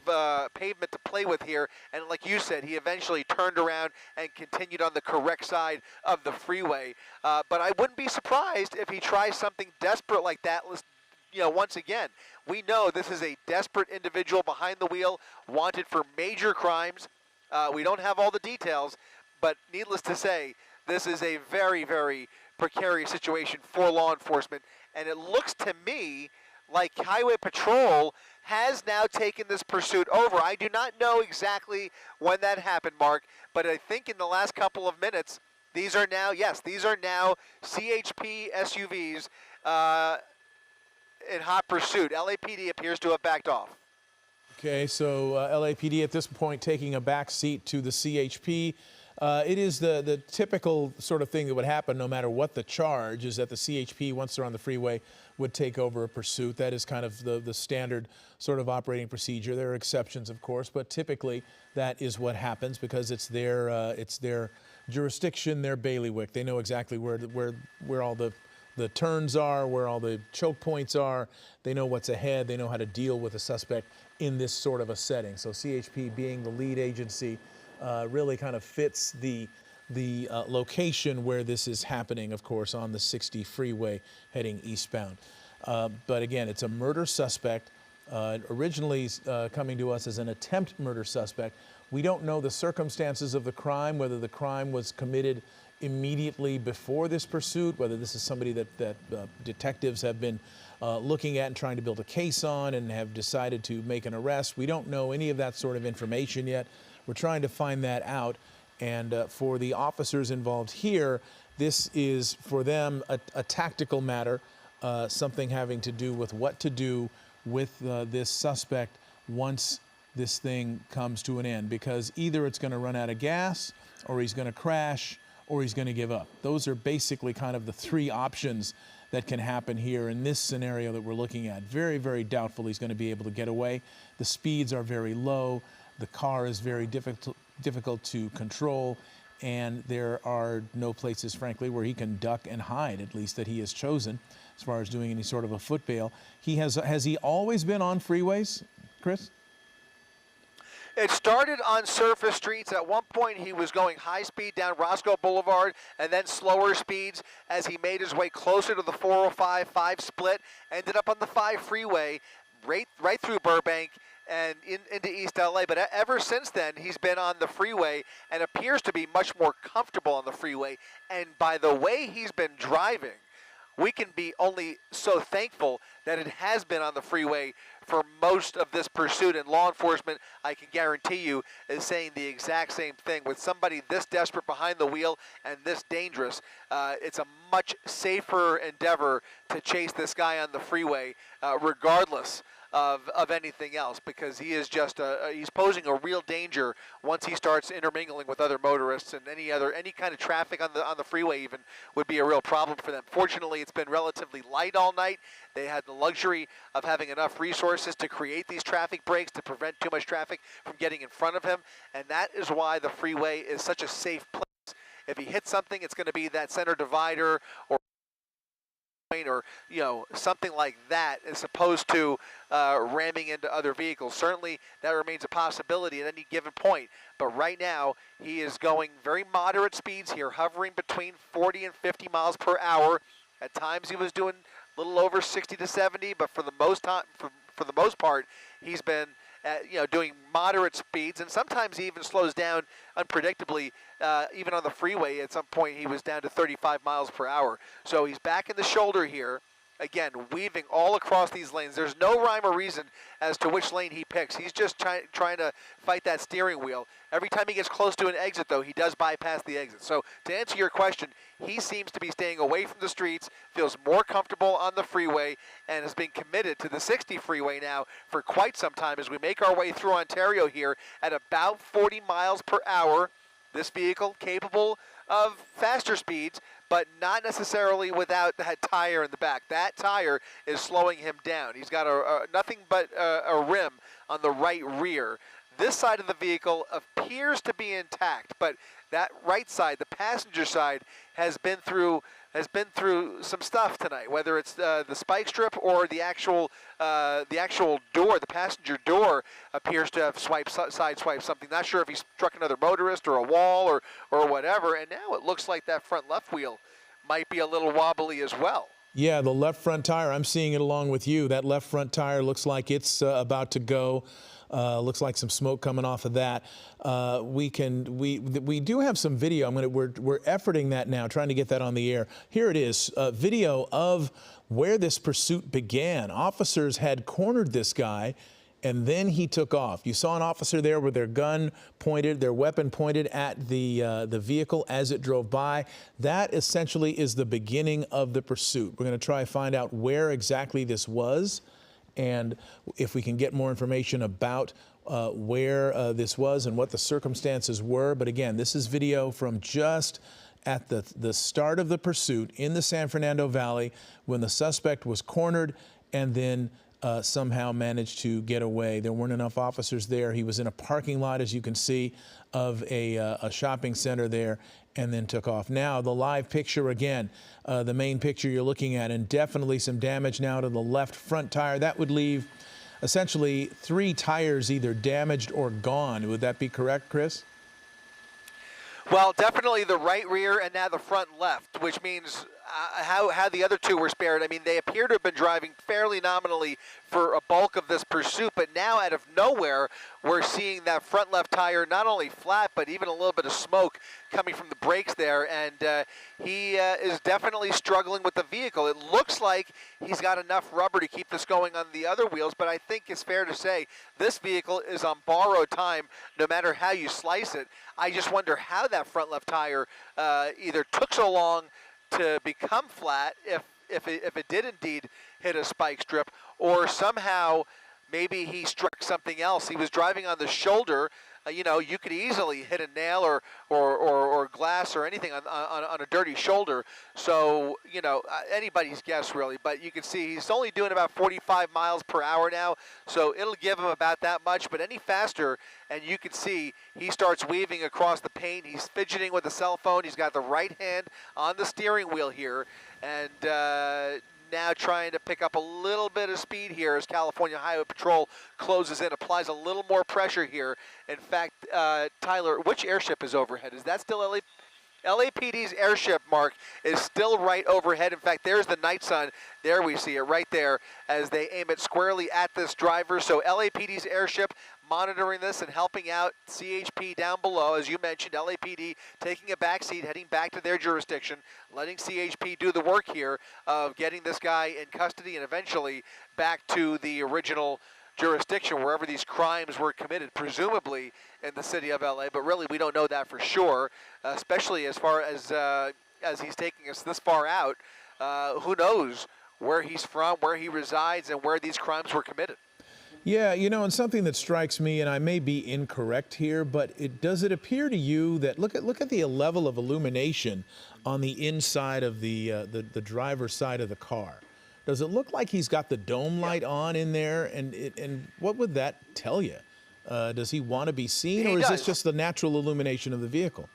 pavement to play with here. And like you said, he eventually turned around and continued on the correct side of the freeway. But I wouldn't be surprised if he tries something desperate like that. Once again, we know this is a desperate individual behind the wheel, wanted for major crimes. We don't have all the details, but needless to say, this is a very, very precarious situation for law enforcement. And it looks to me like Highway Patrol has now taken this pursuit over. I do not know exactly when that happened, Mark, but I think in the last couple of minutes, these are now CHP SUVs in hot pursuit. LAPD appears to have backed off. Okay, so LAPD at this point taking a back seat to the CHP. It is the typical sort of thing that would happen no matter what the charge, is that the CHP, once they're on the freeway, would take over a pursuit. That is kind of the standard sort of operating procedure. There are exceptions, of course, but typically that is what happens, because it's their jurisdiction, their bailiwick. They know exactly where all the turns are, where all the choke points are. They know what's ahead. They know how to deal with a suspect in this sort of a setting. So CHP, being the lead agency, really kind of fits the location where this is happening, of course, on the 60 freeway heading eastbound. But again, it's a murder suspect, originally coming to us as an attempt murder suspect. We don't know the circumstances of the crime, whether the crime was committed immediately before this pursuit, whether this is somebody that detectives have been looking at and trying to build a case on and have decided to make an arrest. We don't know any of that sort of information yet. We're trying to find that out. And for the officers involved here, this is for them a tactical matter, something having to do with what to do with this suspect once this thing comes to an end, because either it's going to run out of gas, or he's going to crash, or he's going to give up. Those are basically kind of the three options that can happen here in this scenario that we're looking at. Very, very doubtful he's going to be able to get away. The speeds are very low. The car is very difficult to control, and there are no places, frankly, where he can duck and hide, at least that he has chosen, as far as doing any sort of a foot bail. Has he always been on freeways, Chris? It started on surface streets. At one point, he was going high speed down Roscoe Boulevard, and then slower speeds as he made his way closer to the 405-5 split. Ended up on the 5 freeway, right through Burbank and into East LA. But ever since then, he's been on the freeway and appears to be much more comfortable on the freeway. And by the way he's been driving, we can be only so thankful that it has been on the freeway for most of this pursuit. And law enforcement, I can guarantee you, is saying the exact same thing. With somebody this desperate behind the wheel and this dangerous, it's a much safer endeavor to chase this guy on the freeway, regardless of anything else, because he is just he's posing a real danger once he starts intermingling with other motorists, and any kind of traffic on the freeway even would be a real problem for them. Fortunately, it's been relatively light all night. They had the luxury of having enough resources to create these traffic breaks to prevent too much traffic from getting in front of him, and that is why the freeway is such a safe place. If he hits something, it's going to be that center divider or something like that, as opposed to ramming into other vehicles. Certainly that remains a possibility at any given point, but right now he is going very moderate speeds here, hovering between 40 and 50 miles per hour. At times he was doing a little over 60 to 70, but for the most for the most part, he's been doing moderate speeds, and sometimes he even slows down unpredictably. Even on the freeway, at some point he was down to 35 miles per hour. So he's back in the shoulder here. Again, weaving all across these lanes. There's no rhyme or reason as to which lane he picks. He's just trying to fight that steering wheel. Every time he gets close to an exit, though, he does bypass the exit. So to answer your question, he seems to be staying away from the streets, feels more comfortable on the freeway, and has been committed to the 60 freeway now for quite some time as we make our way through Ontario here at about 40 miles per hour. This vehicle capable of faster speeds, but not necessarily without that tire in the back. That tire is slowing him down. He's got nothing but a rim on the right rear. This side of the vehicle appears to be intact, but that right side, the passenger side, has been through some stuff tonight. Whether it's the spike strip or the actual door, the passenger door appears to have sideswiped something. Not sure if he struck another motorist or a wall or whatever. And now it looks like that front left wheel might be a little wobbly as well. Yeah, the left front tire, I'm seeing it along with you. That left front tire looks like it's about to go. Looks like some smoke coming off of that. We do have some video. We're efforting that now, trying to get that on the air. Here it is, video of where this pursuit began. Officers had cornered this guy, and then he took off. You saw an officer there with their gun pointed, their weapon pointed at the vehicle as it drove by. That essentially is the beginning of the pursuit. We're going to try to find out where exactly this was, and if we can get more information about where this was and what the circumstances were. But again, this is video from just at the start of the pursuit in the San Fernando Valley when the suspect was cornered and then somehow managed to get away. There weren't enough officers there. He was in a parking lot, as you can see, of a shopping center there, and then took off. Now, the live picture again, the main picture you're looking at, and definitely some damage now to the left front tire. That would leave essentially 3 tires either damaged or gone. Would that be correct, Chris? Well, definitely the right rear and now the front left, which means how the other 2 were spared. I mean, they appear to have been driving fairly nominally for a bulk of this pursuit, but now out of nowhere, we're seeing that front left tire not only flat, but even a little bit of smoke coming from the brakes there, and he is definitely struggling with the vehicle. It looks like he's got enough rubber to keep this going on the other wheels, but I think it's fair to say this vehicle is on borrowed time no matter how you slice it. I just wonder how that front left tire either took so long to become flat, if it did indeed hit a spike strip, or somehow maybe he struck something else. He was driving on the shoulder. You could easily hit a nail or glass or anything on a dirty shoulder. So, anybody's guess really. But you can see he's only doing about 45 miles per hour now. So it'll give him about that much. But any faster, and you can see he starts weaving across the paint. He's fidgeting with the cell phone. He's got the right hand on the steering wheel here. And now trying to pick up a little bit of speed here as California Highway Patrol closes in, applies a little more pressure here. In fact, Tyler, which airship is overhead? Is that still LAPD's airship, Mark, is still right overhead. In fact, there's the night sun. There we see it right there as they aim it squarely at this driver. So LAPD's airship monitoring this and helping out CHP down below. As you mentioned, LAPD taking a back seat, heading back to their jurisdiction, letting CHP do the work here of getting this guy in custody and eventually back to the original jurisdiction wherever these crimes were committed, presumably in the city of LA, but really we don't know that for sure, especially as far as he's taking us this far out. Who knows where he's from, where he resides, and where these crimes were committed. Yeah, and something that strikes me, and I may be incorrect here, but does it appear to you that look at the level of illumination on the inside of the driver's side of the car? Does it look like he's got the dome light on in there? And what would that tell you? Does he want to be seen, or is this just the natural illumination of the vehicle?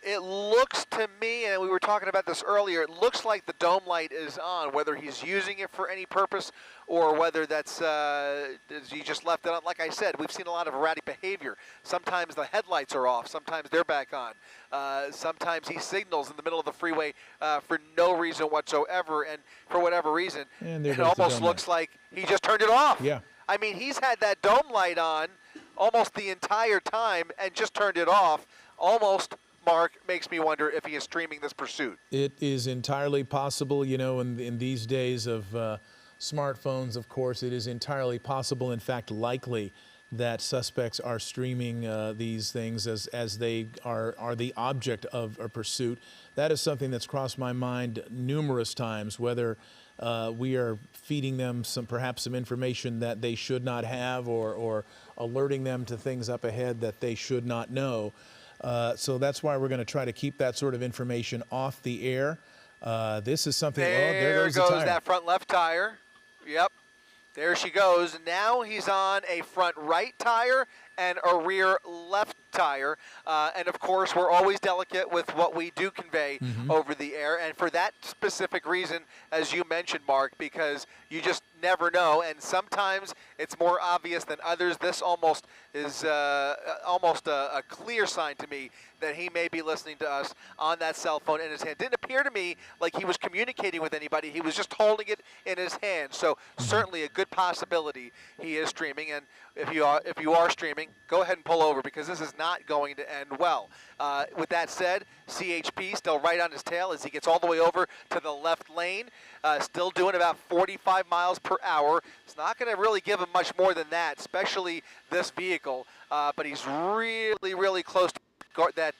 It looks to me, and we were talking about this earlier, it looks like the dome light is on, whether he's using it for any purpose or whether that's he just left it on. Like I said, we've seen a lot of erratic behavior. Sometimes the headlights are off. Sometimes they're back on. Sometimes he signals in the middle of the freeway for no reason whatsoever, and for whatever reason, And there it goes the almost dome looks light. like he just turned it off. Yeah. I mean, he's had that dome light on almost the entire time and just turned it off. Almost, Mark, makes me wonder if he is streaming this pursuit. It is entirely possible, you know, in these days of smartphones, of course, it is entirely possible, in fact, likely, that suspects are streaming these things as they are the object of a pursuit. That is something that's crossed my mind numerous times, whether we are feeding them perhaps some information that they should not have, or alerting them to things up ahead that they should not know. So that's why we're going to try to keep that sort of information off the air. This is something. There goes the tire. that front left tire. Yep. There she goes. Now he's on a front right tire and a rear left tire. And of course, we're always delicate with what we do convey over the air. And for that specific reason, as you mentioned, Mark, because you just never know. And sometimes it's more obvious than others. This almost is almost a clear sign to me that he may be listening to us on that cell phone in his hand. Didn't appear to me like he was communicating with anybody. He was just holding it in his hand. So certainly a good possibility he is streaming. And if you are streaming, go ahead and pull over, because this is not going to end well. With that said, CHP still right on his tail as he gets all the way over to the left lane, still doing about 45 miles per hour. It's not going to really give him much more than that, especially this vehicle, but he's really, really close to that.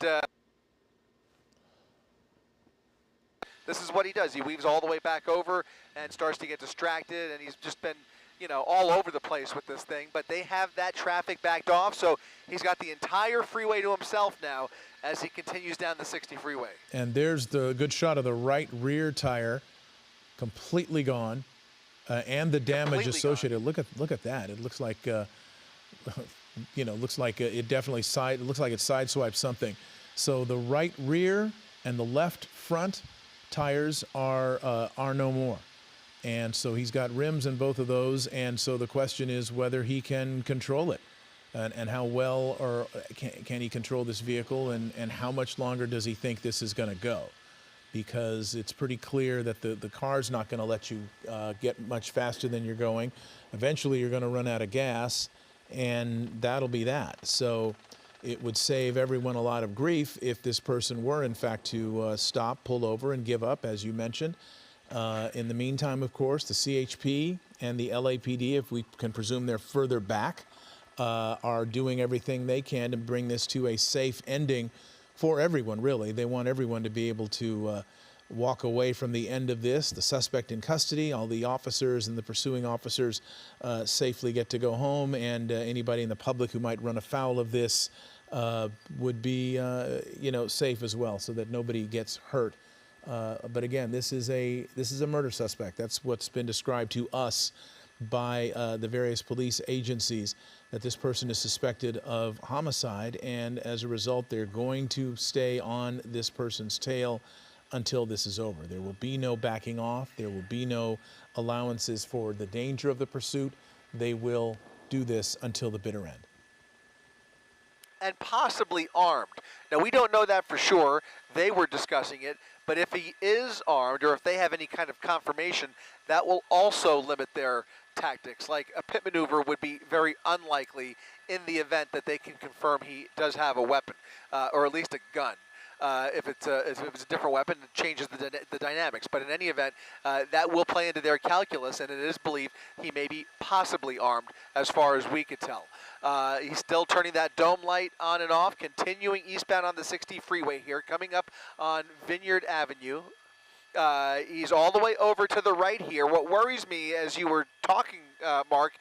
This is what he does. He weaves all the way back over and starts to get distracted, and he's just been, you know, all over the place with this thing. But they have that traffic backed off, so he's got the entire freeway to himself now as he continues down the 60 freeway. And there's the good shot of the right rear tire, completely gone, and the damage associated. Gone. Look at that. It looks like, you know, looks like it definitely it looks like it sideswiped something. So the right rear and the left front tires are no more. And so he's got rims in both of those, and so the question is whether he can control it, and how well or can he control this vehicle, and how much longer does he think this is going to go? Because it's pretty clear that the car's not going to let you get much faster than you're going. Eventually you're going to run out of gas, and that'll be that. So it would save everyone a lot of grief if this person were in fact to stop, pull over, and give up, as you mentioned. In the meantime, of course, the CHP and the LAPD, if we can presume they're further back, are doing everything they can to bring this to a safe ending for everyone, really. They want everyone to be able to walk away from the end of this, the suspect in custody, all the officers and the pursuing officers safely get to go home, and anybody in the public who might run afoul of this would be you know, safe as well, so that nobody gets hurt. But again, this is a murder suspect. That's what's been described to us by the various police agencies, that this person is suspected of homicide, and as a result, they're going to stay on this person's tail until this is over. There will be no backing off. There will be no allowances for the danger of the pursuit. They will do this until the bitter end. And possibly armed. Now, we don't know that for sure. They were discussing it. But if he is armed, or if they have any kind of confirmation, that will also limit their tactics. Like a pit maneuver would be very unlikely in the event that they can confirm he does have a weapon, or at least a gun. If it's a different weapon, it changes the dynamics. But in any event, that will play into their calculus, and it is believed he may be possibly armed, as far as we could tell. He's still turning that dome light on and off, continuing eastbound on the 60 freeway here, coming up on Vineyard Avenue. He's all the way over to the right here. What worries me, as you were talking, Mark,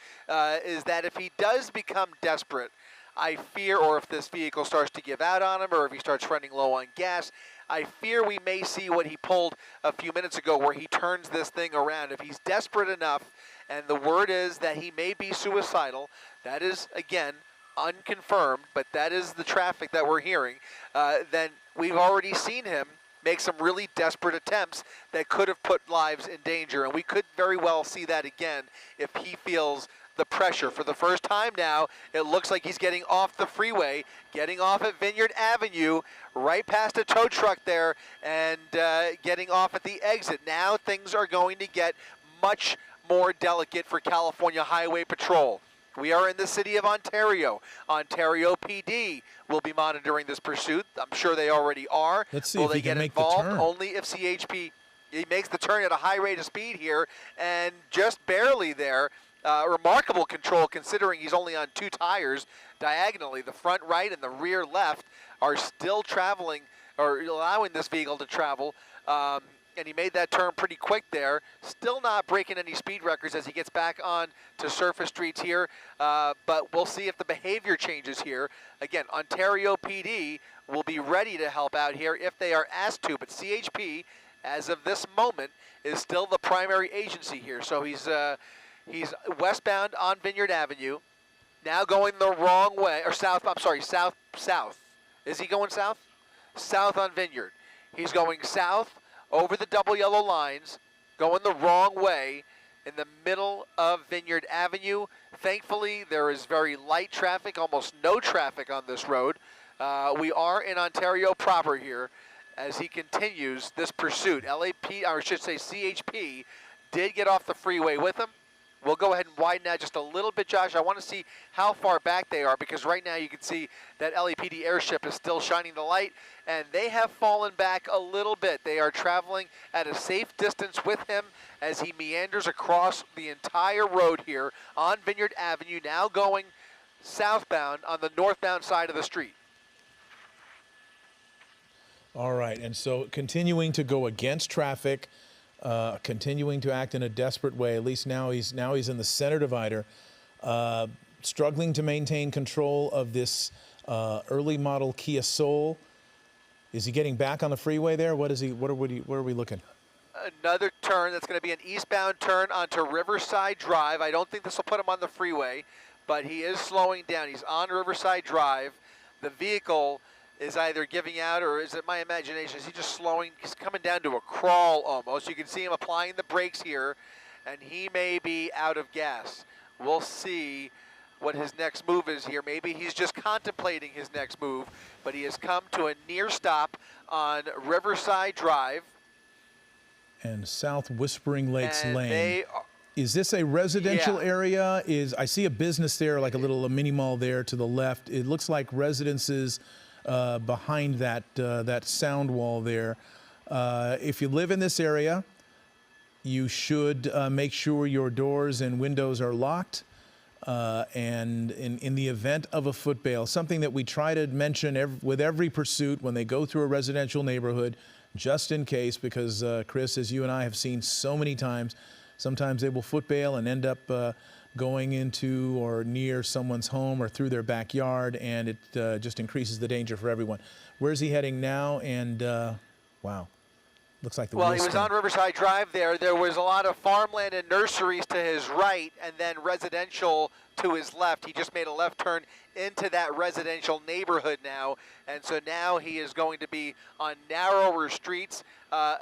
is that if he does become desperate, I fear, or if this vehicle starts to give out on him, or if he starts running low on gas, I fear we may see what he pulled a few minutes ago, where he turns this thing around. If he's desperate enough, and the word is that he may be suicidal, that is, again, unconfirmed, but that is the traffic that we're hearing, then we've already seen him make some really desperate attempts that could have put lives in danger. And we could very well see that again if he feels the pressure. For the first time now, it looks like he's getting off the freeway, getting off at Vineyard Avenue, right past a tow truck there, and getting off at the exit. Now things are going to get much more delicate for California Highway Patrol. We are in the city of Ontario. Ontario PD will be monitoring this pursuit. I'm sure they already are. Let's see will if they he can get make the involved? turn. Only if CHP he makes the turn at a high rate of speed here, and just barely there. Remarkable control considering he's only on 2 tires diagonally. The front right and the rear left are still traveling, or allowing this vehicle to travel. And he made that turn pretty quick there. Still not breaking any speed records as he gets back on to surface streets here. But we'll see if the behavior changes here. Again, Ontario PD will be ready to help out here if they are asked to. But CHP, as of this moment, is still the primary agency here. So he's westbound on Vineyard Avenue, now going the wrong way, or south, I'm sorry, south. Is he going south? South on Vineyard. He's going south over the double yellow lines, going the wrong way in the middle of Vineyard Avenue. Thankfully, there is very light traffic, almost no traffic on this road. We are in Ontario proper here as he continues this pursuit. LAP, or I should say CHP, did get off the freeway with him. We'll go ahead and widen that just a little bit, Josh. I want to see how far back they are, because right now you can see that LAPD airship is still shining the light, and they have fallen back a little bit. They are traveling at a safe distance with him as he meanders across the entire road here on Vineyard Avenue, now going southbound on the northbound side of the street. All right, and so continuing to go against traffic, continuing to act in a desperate way. At least now he's in the center divider, struggling to maintain control of this early model Kia Soul. Is he getting back on the freeway there? What are we looking? Another turn that's going to be an eastbound turn onto Riverside Drive. I don't think this will put him on the freeway, but he is slowing down. He's on Riverside Drive. The vehicle is either giving out, or is it my imagination? Is he just slowing? He's coming down to a crawl almost. You can see him applying the brakes here, and he may be out of gas. We'll see what his next move is here. Maybe he's just contemplating his next move, but he has come to a near stop on Riverside Drive. And South Whispering Lakes And Lane. Is this a residential Yeah. area? I see a business there, like a mini mall there to the left. It looks like residences behind that sound wall there. If you live in this area, you should make sure your doors and windows are locked. And in the event of a foot bail, something that we try to mention with every pursuit when they go through a residential neighborhood, just in case, because Chris, as you and I have seen so many times, sometimes they will foot bail and end up going into or near someone's home or through their backyard, and it just increases the danger for everyone. Where's he heading now? And wow, looks like the Well, wheel's he was spinning. on Riverside Drive there. There was a lot of farmland and nurseries to his right, and then residential to his left. He just made a left turn into that residential neighborhood now, and so now he is going to be on narrower streets.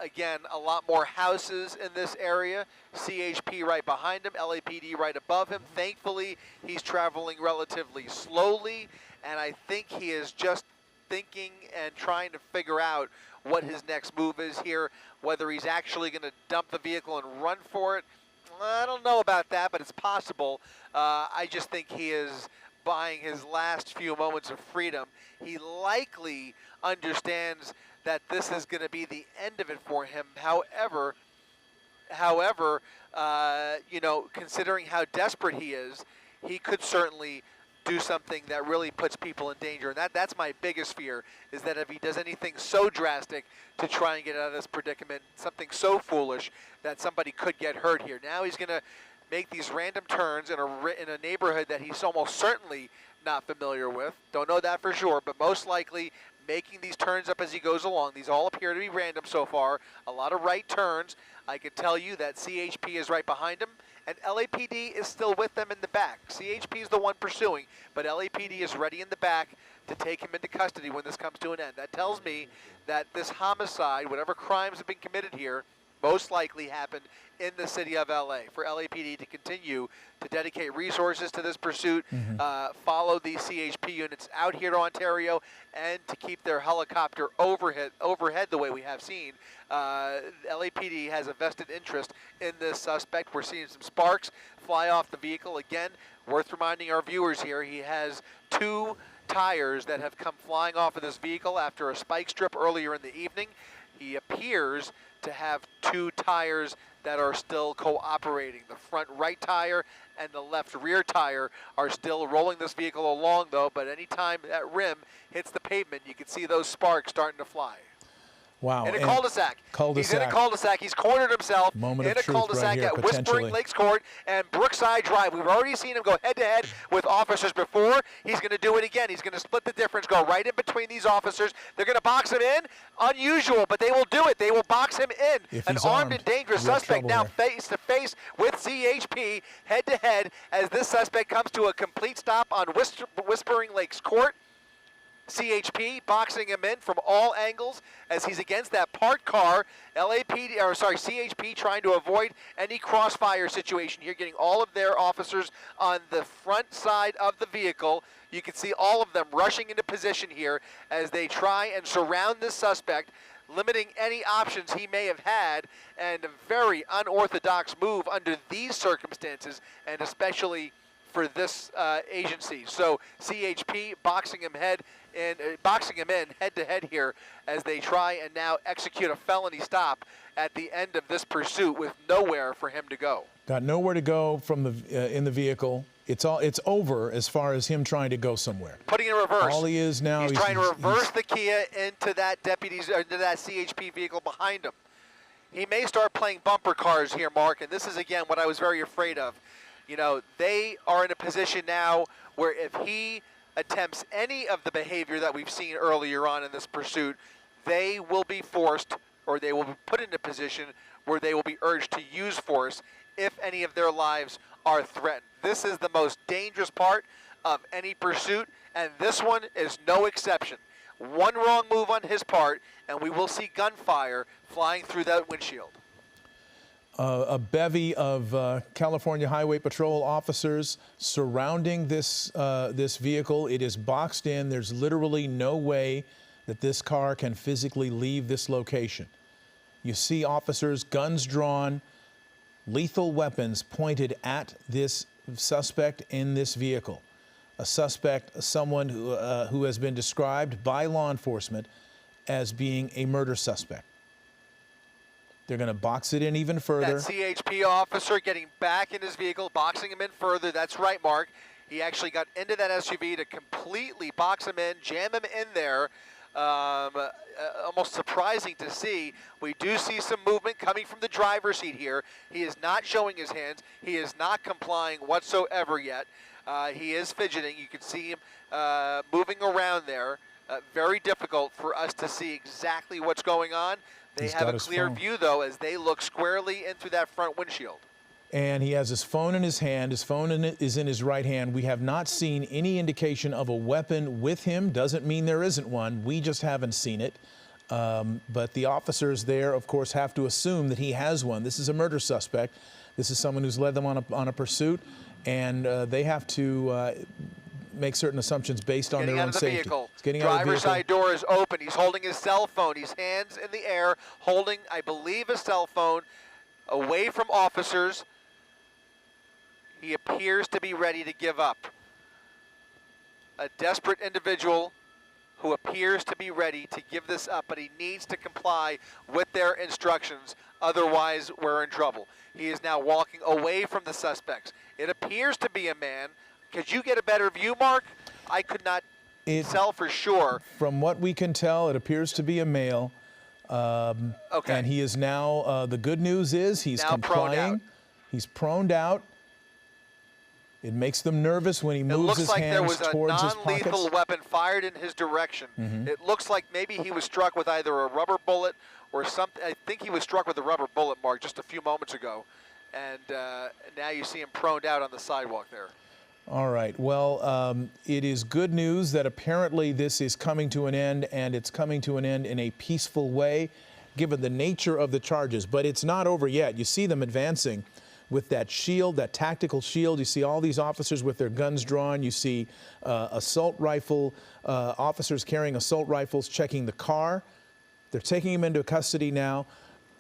Again, a lot more houses in this area. CHP right behind him, LAPD right above him. Thankfully, he's traveling relatively slowly, and I think he is just thinking and trying to figure out what his next move is here, whether he's actually going to dump the vehicle and run for it. I don't know about that, but it's possible. I just think he is buying his last few moments of freedom. He likely understands that this is going to be the end of it for him. However, you know, considering how desperate he is, he could certainly do something that really puts people in danger. And that's my biggest fear, is that if he does anything so drastic to try and get out of this predicament, something so foolish that somebody could get hurt here. Now he's going to make these random turns in a neighborhood that he's almost certainly not familiar with. Don't know that for sure, but most likely making these turns up as he goes along. These all appear to be random so far. A lot of right turns. I could tell you that CHP is right behind him, and LAPD is still with them in the back. CHP is the one pursuing, but LAPD is ready in the back to take him into custody when this comes to an end. That tells me that this homicide, whatever crimes have been committed here, most likely happened in the city of LA. For LAPD to continue to dedicate resources to this pursuit, follow the CHP units out here to Ontario, and to keep their helicopter overhead the way we have seen. LAPD has a vested interest in this suspect. We're seeing some sparks fly off the vehicle. Again, worth reminding our viewers here, he has 2 tires that have come flying off of this vehicle after a spike strip earlier in the evening. He appears to have 2 tires that are still cooperating. The front right tire and the left rear tire are still rolling this vehicle along, though, but anytime that rim hits the pavement, you can see those sparks starting to fly. Wow. In a cul-de-sac. He's in a cul-de-sac. He's cornered himself Moment in of a truth cul-de-sac right here, at Whispering Lakes Court and Brookside Drive. We've already seen him go head-to-head with officers before. He's going to do it again. He's going to split the difference, go right in between these officers. They're going to box him in. Unusual, but they will do it. They will box him in. An armed and dangerous suspect now face-to-face with CHP, head-to-head, as this suspect comes to a complete stop on Whispering Lakes Court. CHP boxing him in from all angles as he's against that parked car. CHP trying to avoid any crossfire situation here, getting all of their officers on the front side of the vehicle. You can see all of them rushing into position here as they try and surround this suspect, limiting any options he may have had, and a very unorthodox move under these circumstances, and especially for this agency. So CHP boxing him in head-to-head here as they try and now execute a felony stop at the end of this pursuit with nowhere for him to go. Got nowhere to go from the in the vehicle. It's over as far as him trying to go somewhere. Putting in reverse. All he is now, he's trying to reverse the Kia into that into that CHP vehicle behind him. He may start playing bumper cars here, Mark, and this is again what I was very afraid of. You know, they are in a position now where if he attempts any of the behavior that we've seen earlier on in this pursuit, they will be forced, or they will be put in a position where they will be urged to use force if any of their lives are threatened. This is the most dangerous part of any pursuit, and this one is no exception. One wrong move on his part, and we will see gunfire flying through that windshield. A bevy of California Highway Patrol officers surrounding this vehicle. It is boxed in. There's literally no way that this car can physically leave this location. You see officers, guns drawn, lethal weapons pointed at this suspect in this vehicle. A suspect, someone who has been described by law enforcement as being a murder suspect. They're going to box it in even further. That CHP officer getting back in his vehicle, boxing him in further. That's right, Mark. He actually got into that SUV to completely box him in, jam him in there. Almost surprising to see. We do see some movement coming from the driver's seat here. He is not showing his hands. He is not complying whatsoever yet. He is fidgeting. You can see him moving around there. Very difficult for us to see exactly what's going on. They have a clear view, though, as they look squarely into that front windshield. And he has his phone in his hand. His phone is in his right hand. We have not seen any indication of a weapon with him. Doesn't mean there isn't one. We just haven't seen it. But the officers there, of course, have to assume that he has one. This is a murder suspect. This is someone who's led them on a pursuit, and they have to make certain assumptions based on their own safety. He's getting out of the vehicle. Driver's side door is open. He's holding his cell phone. He's hands in the air, holding, I believe, a cell phone away from officers. He appears to be ready to give up. A desperate individual who appears to be ready to give this up, but he needs to comply with their instructions. Otherwise, we're in trouble. He is now walking away from the suspects. It appears to be a man. Could you get a better view, Mark? I could not tell for sure. From what we can tell, it appears to be a male. Okay. And he is now, the good news is he's now complying. He's proned out. It makes them nervous when he moves his hands towards his pockets. It looks like there was a non-lethal weapon fired in his direction. It looks like maybe he was struck with either a rubber bullet or something. I think he was struck with a rubber bullet, Mark, just a few moments ago. and now you see him proned out on the sidewalk there. All right. Well, it is good news that apparently this is coming to an end, and it's coming to an end in a peaceful way, given the nature of the charges. But it's not over yet. You see them advancing with that shield, that tactical shield. You see all these officers with their guns drawn. You see assault rifle officers carrying assault rifles, checking the car. They're taking him into custody now.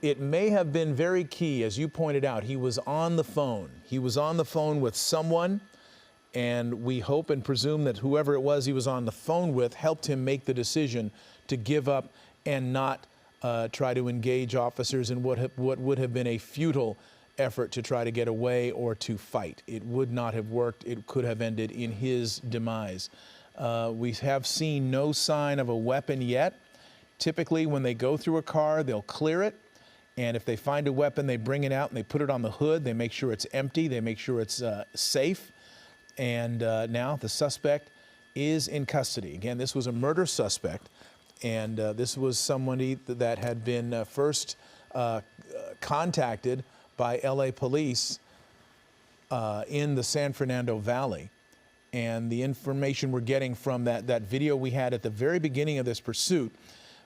It may have been very key, as you pointed out. He was on the phone. He was on the phone with someone. And we hope and presume that whoever it was he was on the phone with helped him make the decision to give up and not try to engage officers in what would have been a futile effort to try to get away or to fight. It would not have worked. It could have ended in his demise. We have seen no sign of a weapon yet. Typically, when they go through a car, they'll clear it. And if they find a weapon, they bring it out and they put it on the hood. They make sure it's empty. They make sure it's safe. And now the suspect is in custody. Again, this was a murder suspect, and this was somebody that had been first contacted by LA police in the San Fernando Valley. And the information we're getting from that video we had at the very beginning of this pursuit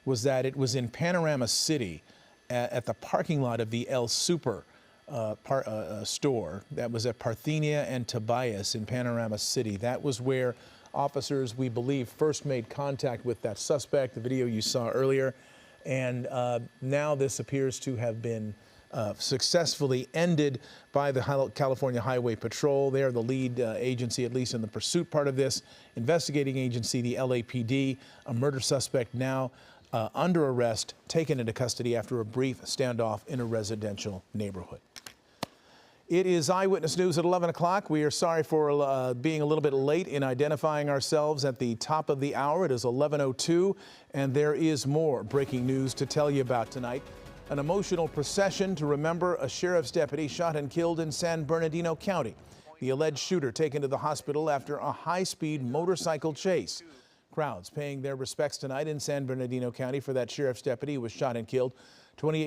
was that it was in Panorama City at the parking lot of the El Super store that was at Parthenia and Tobias in Panorama City. That was where officers, we believe, first made contact with that suspect, the video you saw earlier. And now this appears to have been successfully ended by the California Highway Patrol. They are the lead agency, at least in the pursuit part of this. Investigating agency, the LAPD, a murder suspect now under arrest, taken into custody after a brief standoff in a residential neighborhood. It is Eyewitness News at 11 o'clock. We are sorry for being a little bit late in identifying ourselves at the top of the hour. It is 11:02, and there is more breaking news to tell you about tonight. An emotional procession to remember a sheriff's deputy shot and killed in San Bernardino County. The alleged shooter taken to the hospital after a high-speed motorcycle chase. Crowds paying their respects tonight in San Bernardino County for that sheriff's deputy who was shot and killed. 28